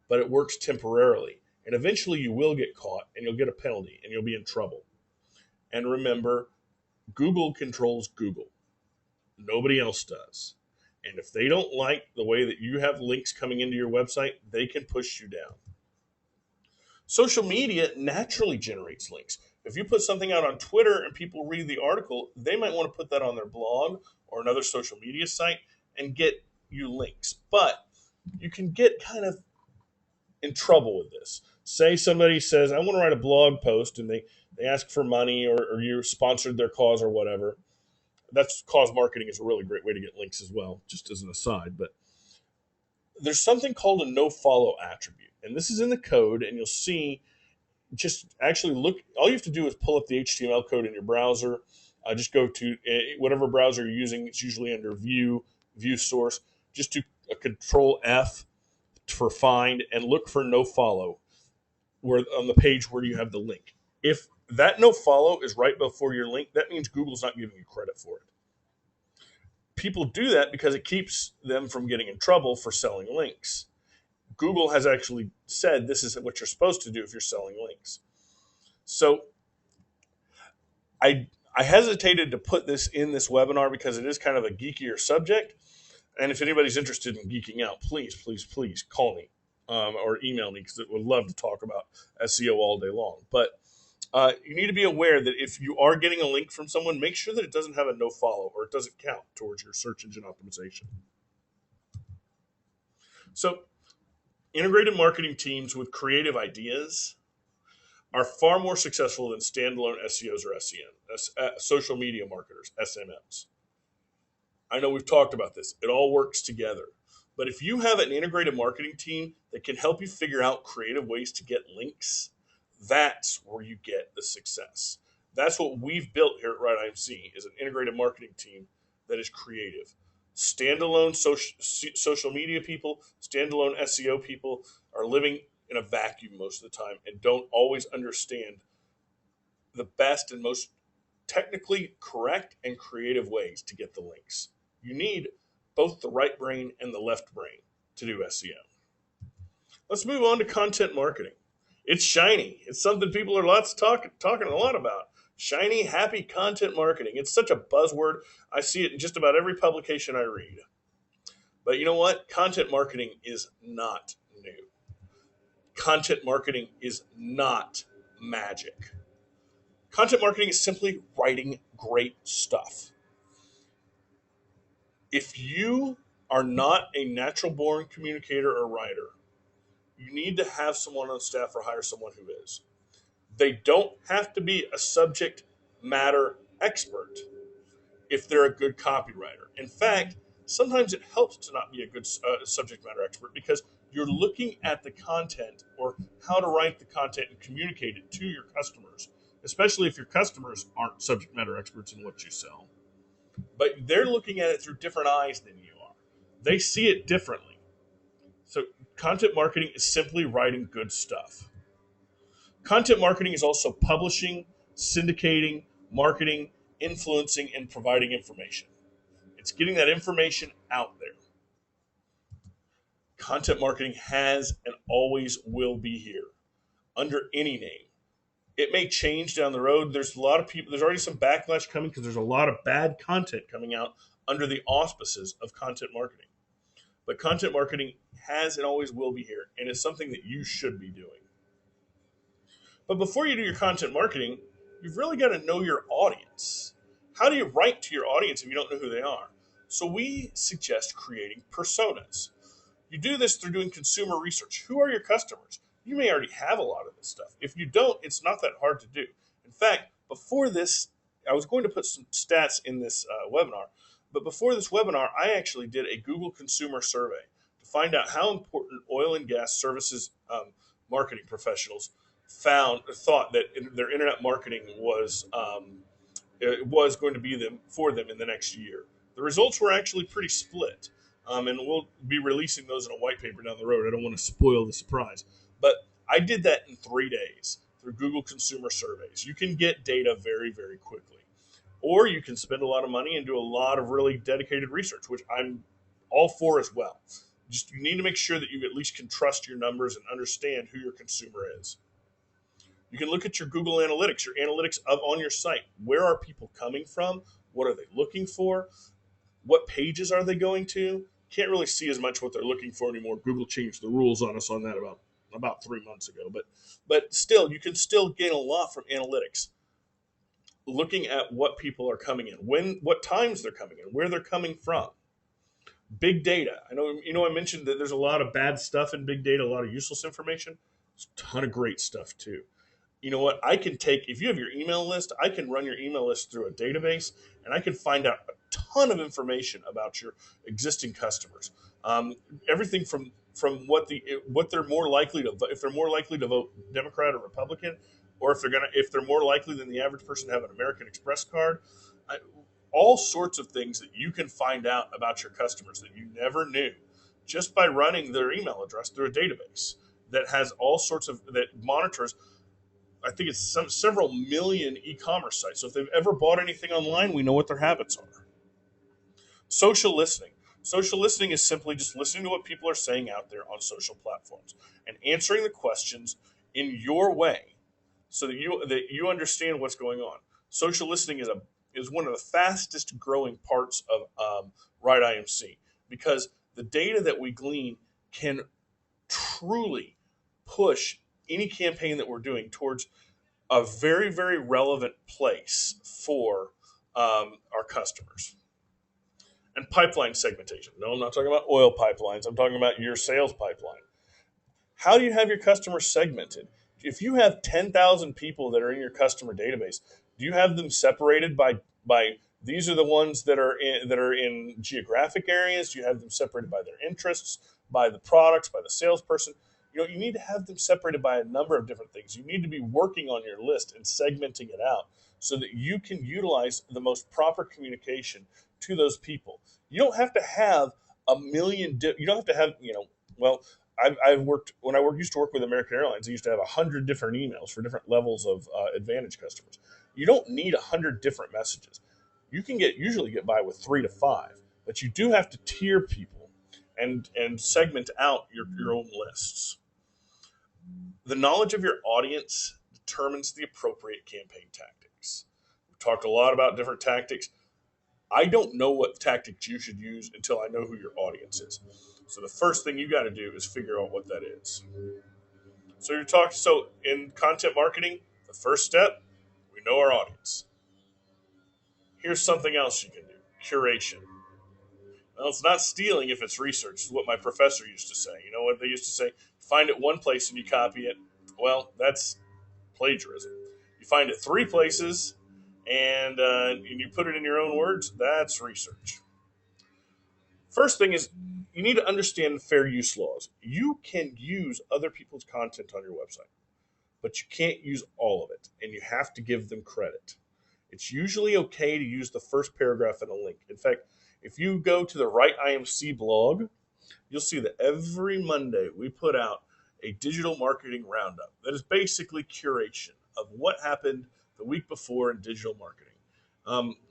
but it works temporarily. And eventually you will get caught and you'll get a penalty and you'll be in trouble. And remember, Google controls Google. Nobody else does. And if they don't like the way that you have links coming into your website, they can push you down. Social media naturally generates links. If you put something out on Twitter and people read the article, they might want to put that on their blog or another social media site and get you links. But you can get kind of in trouble with this. Say somebody says, I want to write a blog post, and they ask for money, or you sponsored their cause or whatever. That's cause marketing is a really great way to get links as well, just as an aside. But there's something called a no follow attribute. And this is in the code, and you'll see, just actually look, all you have to do is pull up the HTML code in your browser. Just go to whatever browser you're using. It's usually under view source. Just do a control F for find and look for no follow where on the page where you have the link. If that no follow is right before your link, that means Google's not giving you credit for it. People do that because it keeps them from getting in trouble for selling links. Google has actually said this is what you're supposed to do if you're selling links. So I hesitated to put this in this webinar because it is kind of a geekier subject. And if anybody's interested in geeking out, please, please, please call me or email me, because I would love to talk about SEO all day long. But you need to be aware that if you are getting a link from someone, make sure that it doesn't have a no follow or it doesn't count towards your search engine optimization. So integrated marketing teams with creative ideas are far more successful than standalone SEOs or SEM, social media marketers, SMMs. I know we've talked about this. It all works together. But if you have an integrated marketing team that can help you figure out creative ways to get links, that's where you get the success. That's what we've built here at WrightIMC, is an integrated marketing team that is creative. Standalone social media people, standalone SEO people are living in a vacuum most of the time and don't always understand the best and most technically correct and creative ways to get the links. You need both the right brain and the left brain to do SEO. Let's move on to content marketing. It's shiny. It's something people are talking a lot about. Shiny, happy content marketing. It's such a buzzword. I see it in just about every publication I read. But you know what? Content marketing is not new. Content marketing is not magic. Content marketing is simply writing great stuff. If you are not a natural-born communicator or writer, you need to have someone on staff or hire someone who is. They don't have to be a subject matter expert if they're a good copywriter. In fact, sometimes it helps to not be a good subject matter expert, because you're looking at the content or how to write the content and communicate it to your customers, especially if your customers aren't subject matter experts in what you sell. But they're looking at it through different eyes than you are. They see it differently. So content marketing is simply writing good stuff. Content marketing is also publishing, syndicating, marketing, influencing, and providing information. It's getting that information out there. Content marketing has and always will be here under any name. It may change down the road. There's a lot of people, there's already some backlash coming because there's a lot of bad content coming out under the auspices of content marketing. But content marketing has and always will be here, and it's something that you should be doing. But before you do your content marketing, you've really got to know your audience. How do you write to your audience if you don't know who they are? So we suggest creating personas. You do this through doing consumer research. Who are your customers? You may already have a lot of this stuff. If you don't, it's not that hard to do. In fact, before this, I was going to put some stats in this webinar, but before this webinar, I actually did a Google consumer survey to find out how important oil and gas services marketing professionals thought that their internet marketing was going to be for them in the next year. The results were actually pretty split. And we'll be releasing those in a white paper down the road. I don't want to spoil the surprise. But I did that in 3 days through Google consumer surveys. You can get data very, very quickly. Or you can spend a lot of money and do a lot of really dedicated research, which I'm all for as well. Just you need to make sure that you at least can trust your numbers and understand who your consumer is. You can look at your Google Analytics, your analytics on your site. Where are people coming from? What are they looking for? What pages are they going to? Can't really see as much what they're looking for anymore. Google changed the rules on us on that about 3 months ago. But still, you can still gain a lot from analytics. Looking at what people are coming in, what times they're coming in, where they're coming from. Big data. I mentioned that there's a lot of bad stuff in big data, a lot of useless information. There's a ton of great stuff too. You know what? I can take, if you have your email list, I can run your email list through a database and I can find out a ton of information about your existing customers. Everything from what they're more likely to vote, if they're more likely to vote Democrat or Republican, or if they're more likely than the average person to have an American Express card, all sorts of things that you can find out about your customers that you never knew just by running their email address through a database that has all sorts of that monitors. I think it's several million e-commerce sites. So if they've ever bought anything online, we know what their habits are. Social listening. Social listening is simply just listening to what people are saying out there on social platforms and answering the questions in your way so that you understand what's going on. Social listening is one of the fastest growing parts of WrightIMC because the data that we glean can truly push any campaign that we're doing towards a very, very relevant place for our customers. And pipeline segmentation. No, I'm not talking about oil pipelines. I'm talking about your sales pipeline. How do you have your customers segmented? If you have 10,000 people that are in your customer database, do you have them separated by these are the ones that are in geographic areas? Do you have them separated by their interests, by the products, by the salesperson? You need to have them separated by a number of different things. You need to be working on your list and segmenting it out so that you can utilize the most proper communication to those people. You don't have to have a million. You don't have to have Well, I've worked when I used to work with American Airlines. I used to have 100 different emails for different levels of Advantage customers. You don't need 100 different messages. You can usually get by with 3 to 5, but you do have to tier people and segment out your own lists. The knowledge of your audience determines the appropriate campaign tactics. We've talked a lot about different tactics. I don't know what tactics you should use until I know who your audience is. So the first thing you got to do is figure out what that is. So in content marketing, the first step, we know our audience. Here's something else you can do: curation. Well, it's not stealing if it's research. It's what my professor used to say. You know what they used to say? Find it one place and you copy it. Well, that's plagiarism. You find it 3 places and you put it in your own words. That's research. First thing is you need to understand fair use laws. You can use other people's content on your website, but you can't use all of it, and you have to give them credit. It's usually okay to use the first paragraph in a link. In fact, if you go to the WrightIMC blog, you'll see that every Monday we put out a digital marketing roundup that is basically curation of what happened the week before in digital marketing.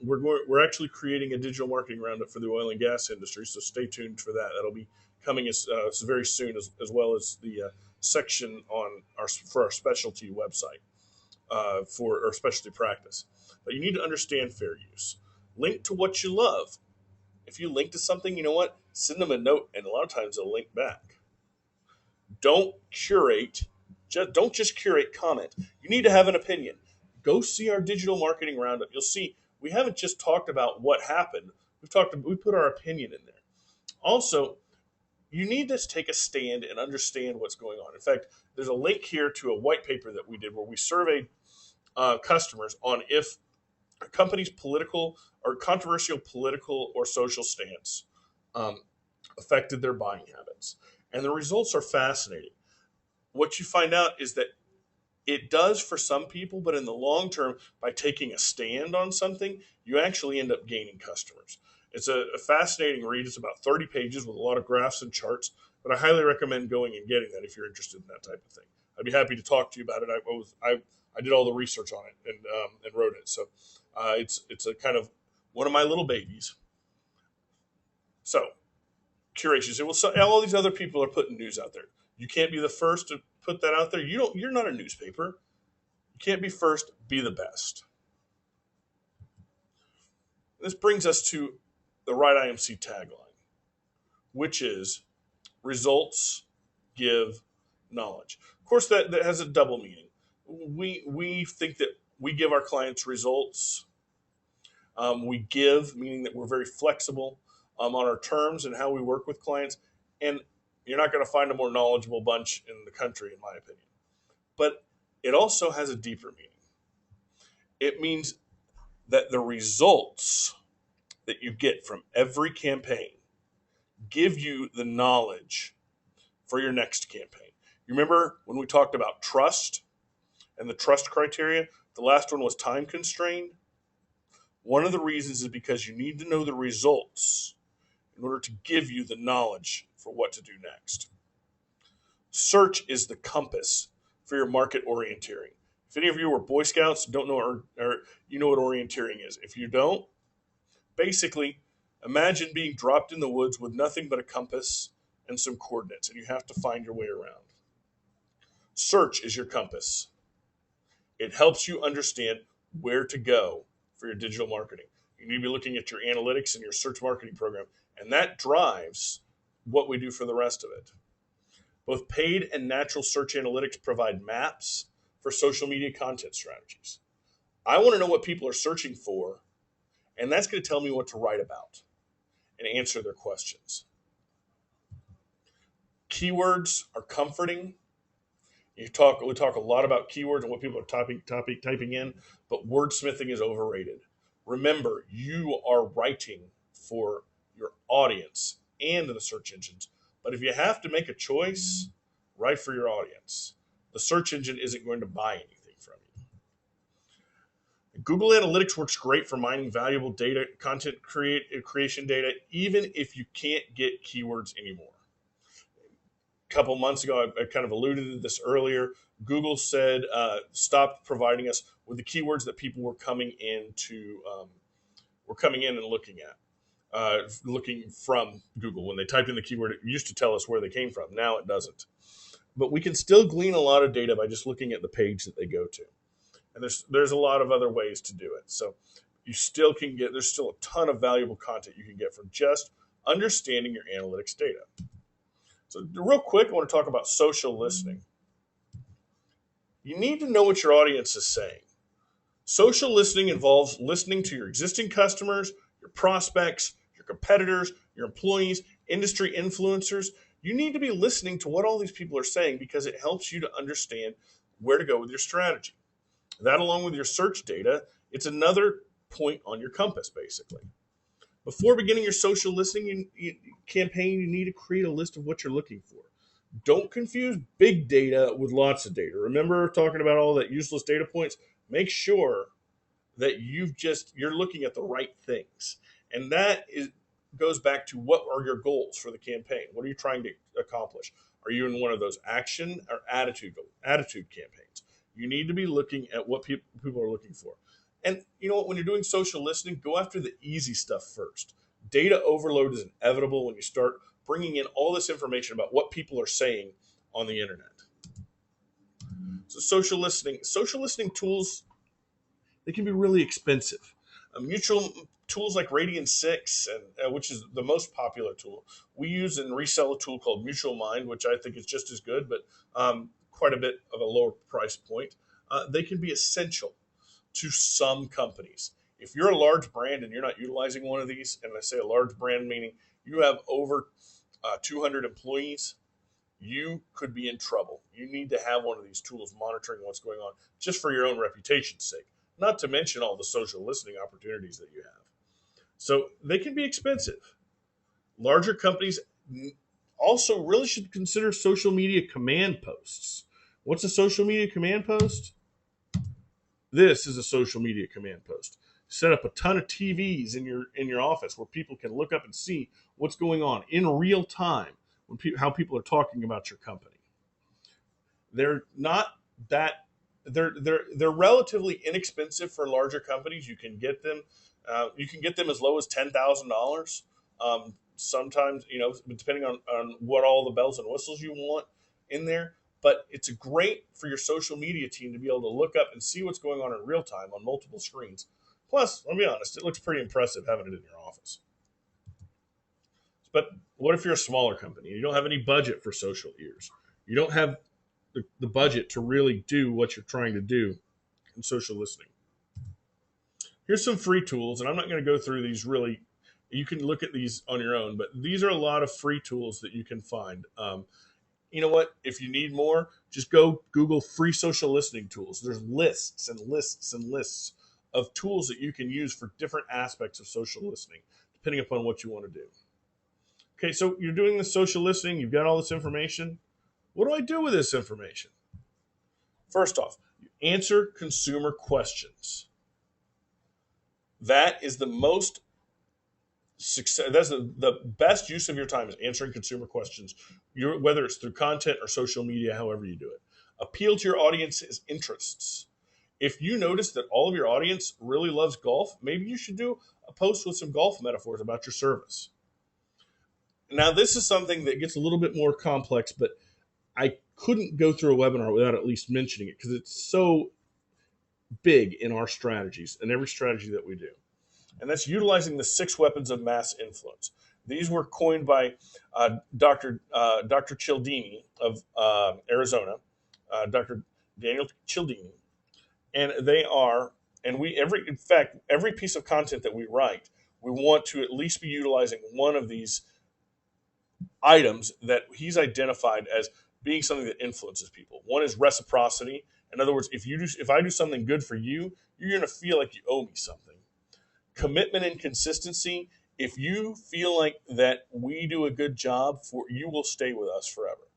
We're actually creating a digital marketing roundup for the oil and gas industry, so stay tuned for that. That'll be coming very soon, as well as the section on for our specialty website for our specialty practice. But you need to understand fair use. Link to what you love. If you link to something, you know what? Send them a note, and a lot of times they'll link back. Don't curate. Don't just curate comment. You need to have an opinion. Go see our digital marketing roundup. You'll see we haven't just talked about what happened. We put our opinion in there. Also, you need to take a stand and understand what's going on. In fact, there's a link here to a white paper that we did where we surveyed customers on if a company's political or controversial political or social stance affected their buying habits. And the results are fascinating. What you find out is that it does for some people, but in the long term, by taking a stand on something, you actually end up gaining customers. It's a fascinating read. It's about 30 pages with a lot of graphs and charts, but I highly recommend going and getting that if you're interested in that type of thing. I'd be happy to talk to you about it. I did all the research on it and wrote it. So it's a kind of one of my little babies. So curation. You say, well, all these other people are putting news out there. You can't be the first to put that out there. You're not a newspaper. You can't be first. Be the best. This brings us to the WrightIMC tagline, which is results give knowledge. Of course, that has a double meaning. We think that we give our clients results. We give, meaning that we're very flexible on our terms and how we work with clients. And you're not going to find a more knowledgeable bunch in the country, in my opinion. But it also has a deeper meaning. It means that the results that you get from every campaign give you the knowledge for your next campaign. You remember when we talked about trust and the trust criteria? The last one was time constrained. One of the reasons is because you need to know the results in order to give you the knowledge for what to do next. Search is the compass for your market orienteering. If any of you were Boy Scouts, don't know or you know what orienteering is. If you don't, basically, imagine being dropped in the woods with nothing but a compass and some coordinates, and you have to find your way around. Search is your compass. It helps you understand where to go for your digital marketing. You need to be looking at your analytics and your search marketing program, and that drives what we do for the rest of it. Both paid and natural search analytics provide maps for social media content strategies. I want to know what people are searching for, and that's going to tell me what to write about and answer their questions. Keywords are comforting. We talk a lot about keywords and what people are typing in, but wordsmithing is overrated. Remember, you are writing for your audience and the search engines. But if you have to make a choice, write for your audience. The search engine isn't going to buy anything from you. Google Analytics works great for mining valuable data, content creation data, even if you can't get keywords anymore. A couple months ago, I kind of alluded to this earlier. Google said stopped providing us with the keywords that people were coming in and looking at. Looking from Google. When they typed in the keyword, it used to tell us where they came from. Now it doesn't. But we can still glean a lot of data by just looking at the page that they go to. And there's a lot of other ways to do it. So you still can there's still a ton of valuable content you can get from just understanding your analytics data. So real quick, I want to talk about social listening. You need to know what your audience is saying. Social listening involves listening to your existing customers, your prospects, your competitors, your employees, industry influencers. You need to be listening to what all these people are saying because it helps you to understand where to go with your strategy. That, along with your search data, it's another point on your compass, basically. Before beginning your social listening campaign, you need to create a list of what you're looking for. Don't confuse big data with lots of data. Remember talking about all that useless data points? Make sure that you're looking at the right things. And that goes back to what are your goals for the campaign? What are you trying to accomplish? Are you in one of those action or attitude campaigns? You need to be looking at what people are looking for. And you know what? When you're doing social listening, go after the easy stuff first. Data overload is inevitable when you start bringing in all this information about what people are saying on the internet. So social listening tools, they can be really expensive. Mutual tools like Radian 6, and which is the most popular tool, we use and resell a tool called Mutual Mind, which I think is just as good, but quite a bit of a lower price point. They can be essential to some companies. If you're a large brand and you're not utilizing one of these, and I say a large brand meaning you have over 200 employees, you could be in trouble. You need to have one of these tools monitoring what's going on just for your own reputation's sake, not to mention all the social listening opportunities that you have. So they can be expensive. Larger companies also really should consider social media command posts. What's a social media command post? This is a social media command post. Set up a ton of TVs in your office where people can look up and see what's going on in real time, how people are talking about your company. They're not that they're relatively inexpensive for larger companies. You can get them as low as $10,000. Sometimes, depending on what all the bells and whistles you want in there. But it's great for your social media team to be able to look up and see what's going on in real time on multiple screens. Plus, I'll be honest, it looks pretty impressive having it in your office. But what if you're a smaller company and you don't have any budget for social ears? You don't have the budget to really do what you're trying to do in social listening. Here's some free tools, and I'm not going to go through these really. You can look at these on your own, but these are a lot of free tools that you can find. You know what? If you need more, just go Google free social listening tools. There's lists and lists and lists of tools that you can use for different aspects of social listening, depending upon what you want to do. Okay, so you're doing the social listening. You've got all this information. What do I do with this information? First off, you answer consumer questions. That is the most success. That's the best use of your time is answering consumer questions, whether it's through content or social media, however you do it. Appeal to your audience's interests. If you notice that all of your audience really loves golf, maybe you should do a post with some golf metaphors about your service. Now, this is something that gets a little bit more complex, but I couldn't go through a webinar without at least mentioning it because it's so big in our strategies and every strategy that we do. And that's utilizing the 6 weapons of mass influence. These were coined by Dr. Cialdini of Arizona, Dr. Daniel Cialdini, and they are. And in fact, every piece of content that we write, we want to at least be utilizing one of these items that he's identified as being something that influences people. One is reciprocity. In other words, if I do something good for you, you're going to feel like you owe me something. Commitment and consistency. If you feel like that we do a good job you will stay with us forever.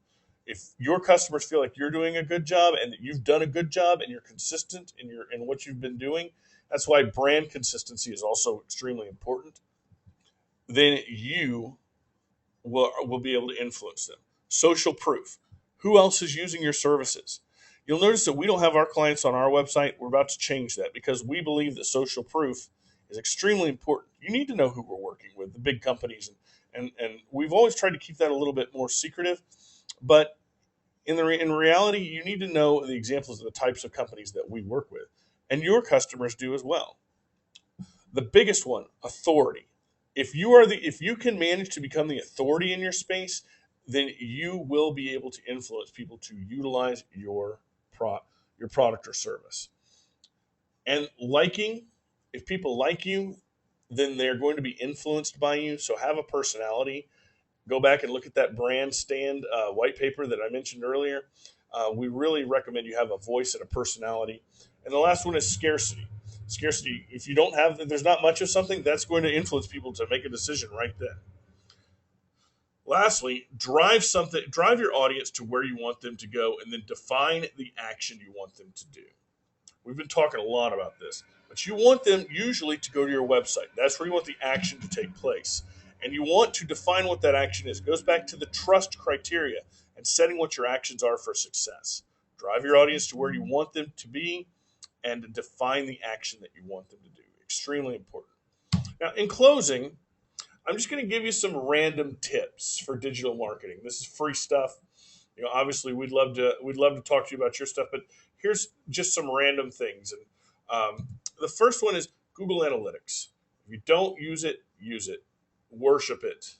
If your customers feel like you're doing a good job and that you've done a good job and you're consistent in what you've been doing, that's why brand consistency is also extremely important. Then you will be able to influence them. Social proof. Who else is using your services? You'll notice that we don't have our clients on our website. We're about to change that because we believe that social proof is extremely important. You need to know who we're working with, the big companies, and we've always tried to keep that a little bit more secretive. But in reality, you need to know the examples of the types of companies that we work with, and your customers do as well. The biggest one, authority. If you can manage to become the authority in your space, then you will be able to influence people to utilize your product or service. And if people like you, then they're going to be influenced by you. So have a personality. Go back and look at that brand stand white paper that I mentioned earlier. We really recommend you have a voice and a personality. And the last one is scarcity. Scarcity, if there's not much of something, that's going to influence people to make a decision right then. Lastly, drive your audience to where you want them to go, and then define the action you want them to do. We've been talking a lot about this, but you want them usually to go to your website. That's where you want the action to take place. And you want to define what that action is. It goes back to the trust criteria and setting what your actions are for success. Drive your audience to where you want them to be and define the action that you want them to do. Extremely important. Now, in closing, I'm just going to give you some random tips for digital marketing. This is free stuff. Obviously, we'd love to talk to you about your stuff, but here's just some random things. And the first one is Google Analytics. If you don't use it, use it, worship it.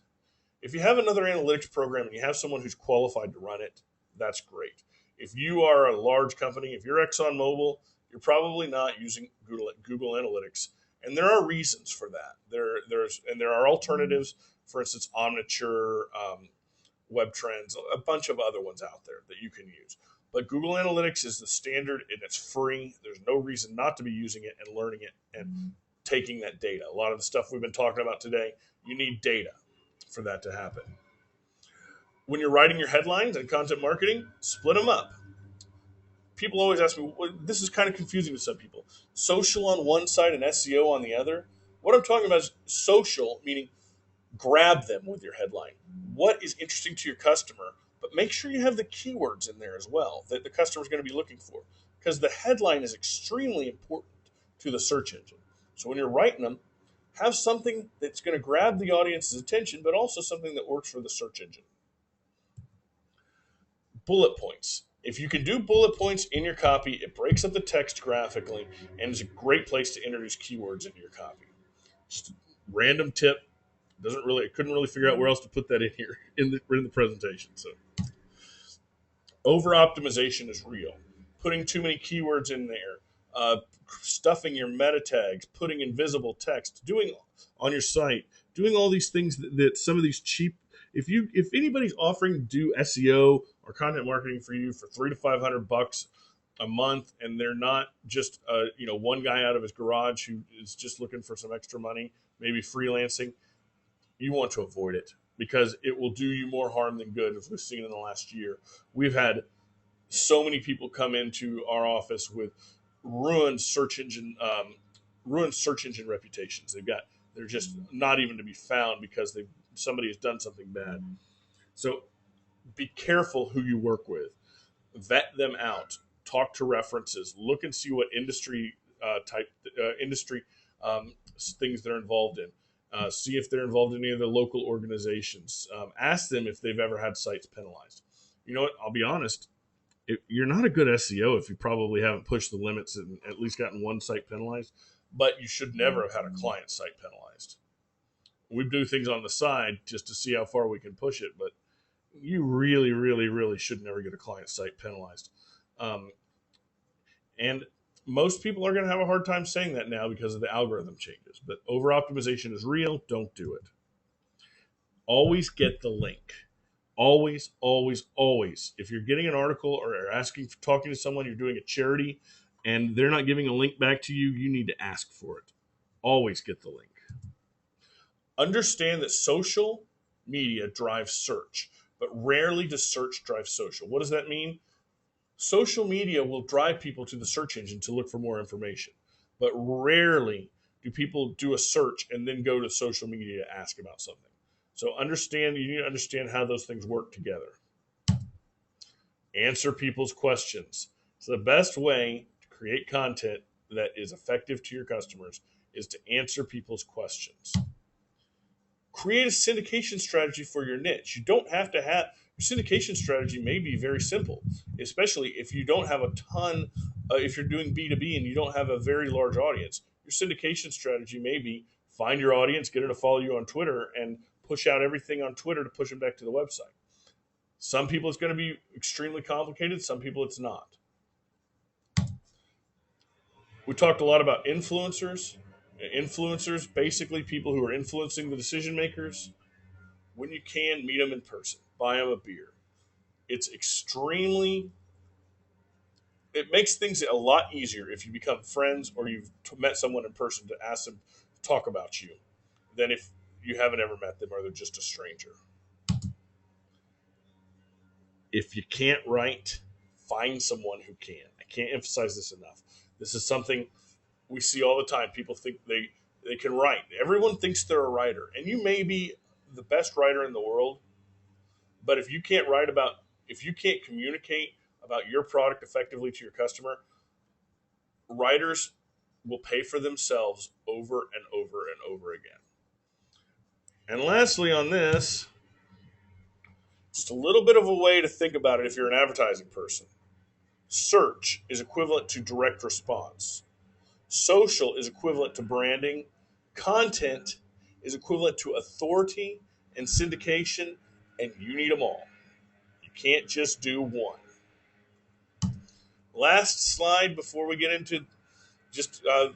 If you have another analytics program and you have someone who's qualified to run it, that's great. If you are a large company, if you're ExxonMobil, you're probably not using Google Analytics, and there are reasons for that. There are alternatives. For instance, Omniture, Web Trends, a bunch of other ones out there that you can use. But Google Analytics is the standard, and it's free. There's no reason not to be using it and learning it and taking that data. A lot of the stuff we've been talking about today, you need data for that to happen. When you're writing your headlines and content marketing, split them up. People always ask me, well, this is kind of confusing to some people. Social on one side and SEO on the other. What I'm talking about is social, meaning grab them with your headline. What is interesting to your customer, but make sure you have the keywords in there as well that the customer is going to be looking for, because the headline is extremely important to the search engine. So when you're writing them, have something that's going to grab the audience's attention, but also something that works for the search engine. Bullet points. If you can do bullet points in your copy, it breaks up the text graphically and is a great place to introduce keywords into your copy. Just a random tip. I couldn't really figure out where else to put that in here in the presentation. So over optimization is real. Putting too many keywords in there, stuffing your meta tags, putting invisible text, doing on your site, doing all these things that some of these cheap. If anybody's offering to do SEO or content marketing for you for $300 to $500 a month, and they're not just one guy out of his garage who is just looking for some extra money, maybe freelancing, you want to avoid it because it will do you more harm than good. As we've seen in the last year, we've had so many people come into our office with ruined search engine reputations. They're just not even to be found because somebody has done something bad. So be careful who you work with. Vet them out. Talk to references. Look and see what industry things they're involved in. See if they're involved in any of the local organizations. Ask them if they've ever had sites penalized. You know what? I'll be honest. You're not a good SEO if you probably haven't pushed the limits and at least gotten one site penalized. But you should never have had a client site penalized. We do things on the side just to see how far we can push it, but you really, really, really should never get a client site penalized. And most people are going to have a hard time saying that now because of the algorithm changes. But over optimization is real. Don't do it. Always get the link. Always, always, always. If you're getting an article or talking to someone, you're doing a charity, and they're not giving a link back to you, you need to ask for it. Always get the link. Understand that social media drives search, but rarely does search drive social. What does that mean? Social media will drive people to the search engine to look for more information, but rarely do people do a search and then go to social media to ask about something. So you need to understand how those things work together. Answer people's questions. So the best way to create content that is effective to your customers is to answer people's questions. Create a syndication strategy for your niche. You don't have to have your syndication strategy may be very simple, especially if you don't have a ton. If you're doing B2B and you don't have a very large audience, your syndication strategy may be find your audience, get them to follow you on Twitter, and push out everything on Twitter to push them back to the website. Some people it's going to be extremely complicated. Some people it's not. We talked a lot about influencers. Influencers, basically people who are influencing the decision makers. When you can, meet them in person. Buy them a beer. It makes things a lot easier if you become friends or you've met someone in person to ask them to talk about you than if you haven't ever met them or they're just a stranger. If you can't write, find someone who can. I can't emphasize this enough. This is something we see all the time. People think they can write. Everyone thinks they're a writer, and you may be the best writer in the world, but if you can't communicate about your product effectively to your customer, writers will pay for themselves over and over and over again. And lastly on this, just a little bit of a way to think about it if you're an advertising person. Search is equivalent to direct response. Social is equivalent to branding. Content is equivalent to authority and syndication, and you need them all. You can't just do one. Last slide before we get into just a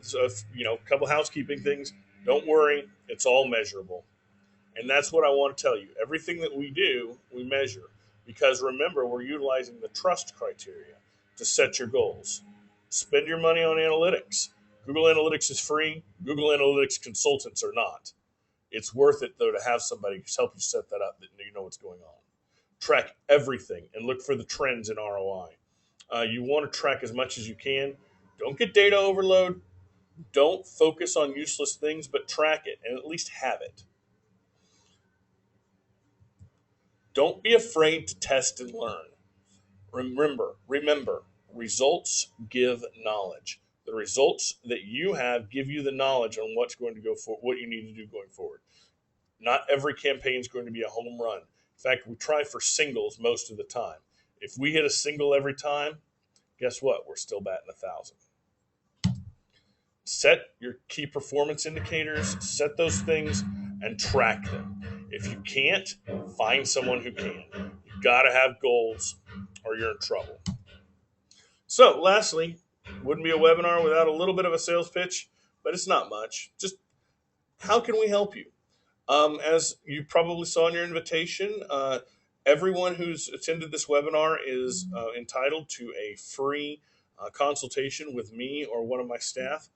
couple housekeeping things. Don't worry, it's all measurable. And that's what I want to tell you. Everything that we do, we measure. Because remember, we're utilizing the trust criteria to set your goals. Spend your money on analytics. Google Analytics is free. Google Analytics consultants are not. It's worth it, though, to have somebody help you set that up that you know what's going on. Track everything and look for the trends in ROI. You want to track as much as you can. Don't get data overload. Don't focus on useless things, but track it and at least have it. Don't be afraid to test and learn. Remember, results give knowledge. The results that you have give you the knowledge on what's going to go for what you need to do going forward. Not every campaign is going to be a home run. In fact, we try for singles most of the time. If we hit a single every time, guess what? We're still batting 1,000. Set your key performance indicators, set those things, and track them. If you can't, find someone who can. You've got to have goals or you're in trouble. So, lastly, wouldn't be a webinar without a little bit of a sales pitch, but it's not much. Just how can we help you? As you probably saw in your invitation, everyone who's attended this webinar is entitled to a free consultation with me or one of my staff.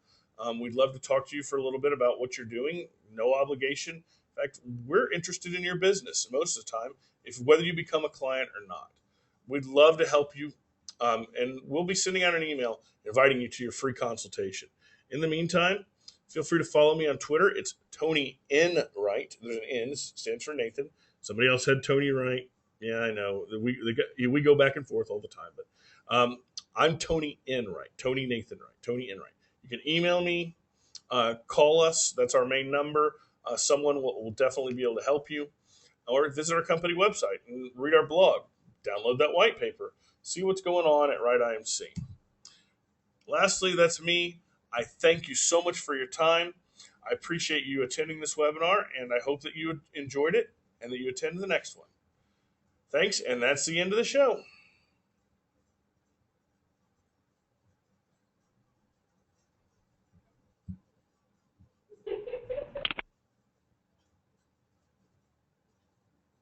We'd love to talk to you for a little bit about what you're doing. No obligation. In fact, we're interested in your business most of the time, whether you become a client or not. We'd love to help you, and we'll be sending out an email inviting you to your free consultation. In the meantime, feel free to follow me on Twitter. It's Tony N. Wright. There's an N, stands for Nathan. Somebody else had Tony Wright. Yeah, I know. We go back and forth all the time, but I'm Tony N. Wright. Tony Nathan Wright. Tony N. Wright. You can email me, call us. That's our main number. Someone will definitely be able to help you. Or visit our company website and read our blog. Download that white paper. See what's going on at WrightIMC. Lastly, that's me. I thank you so much for your time. I appreciate you attending this webinar, and I hope that you enjoyed it and that you attend the next one. Thanks, and that's the end of the show.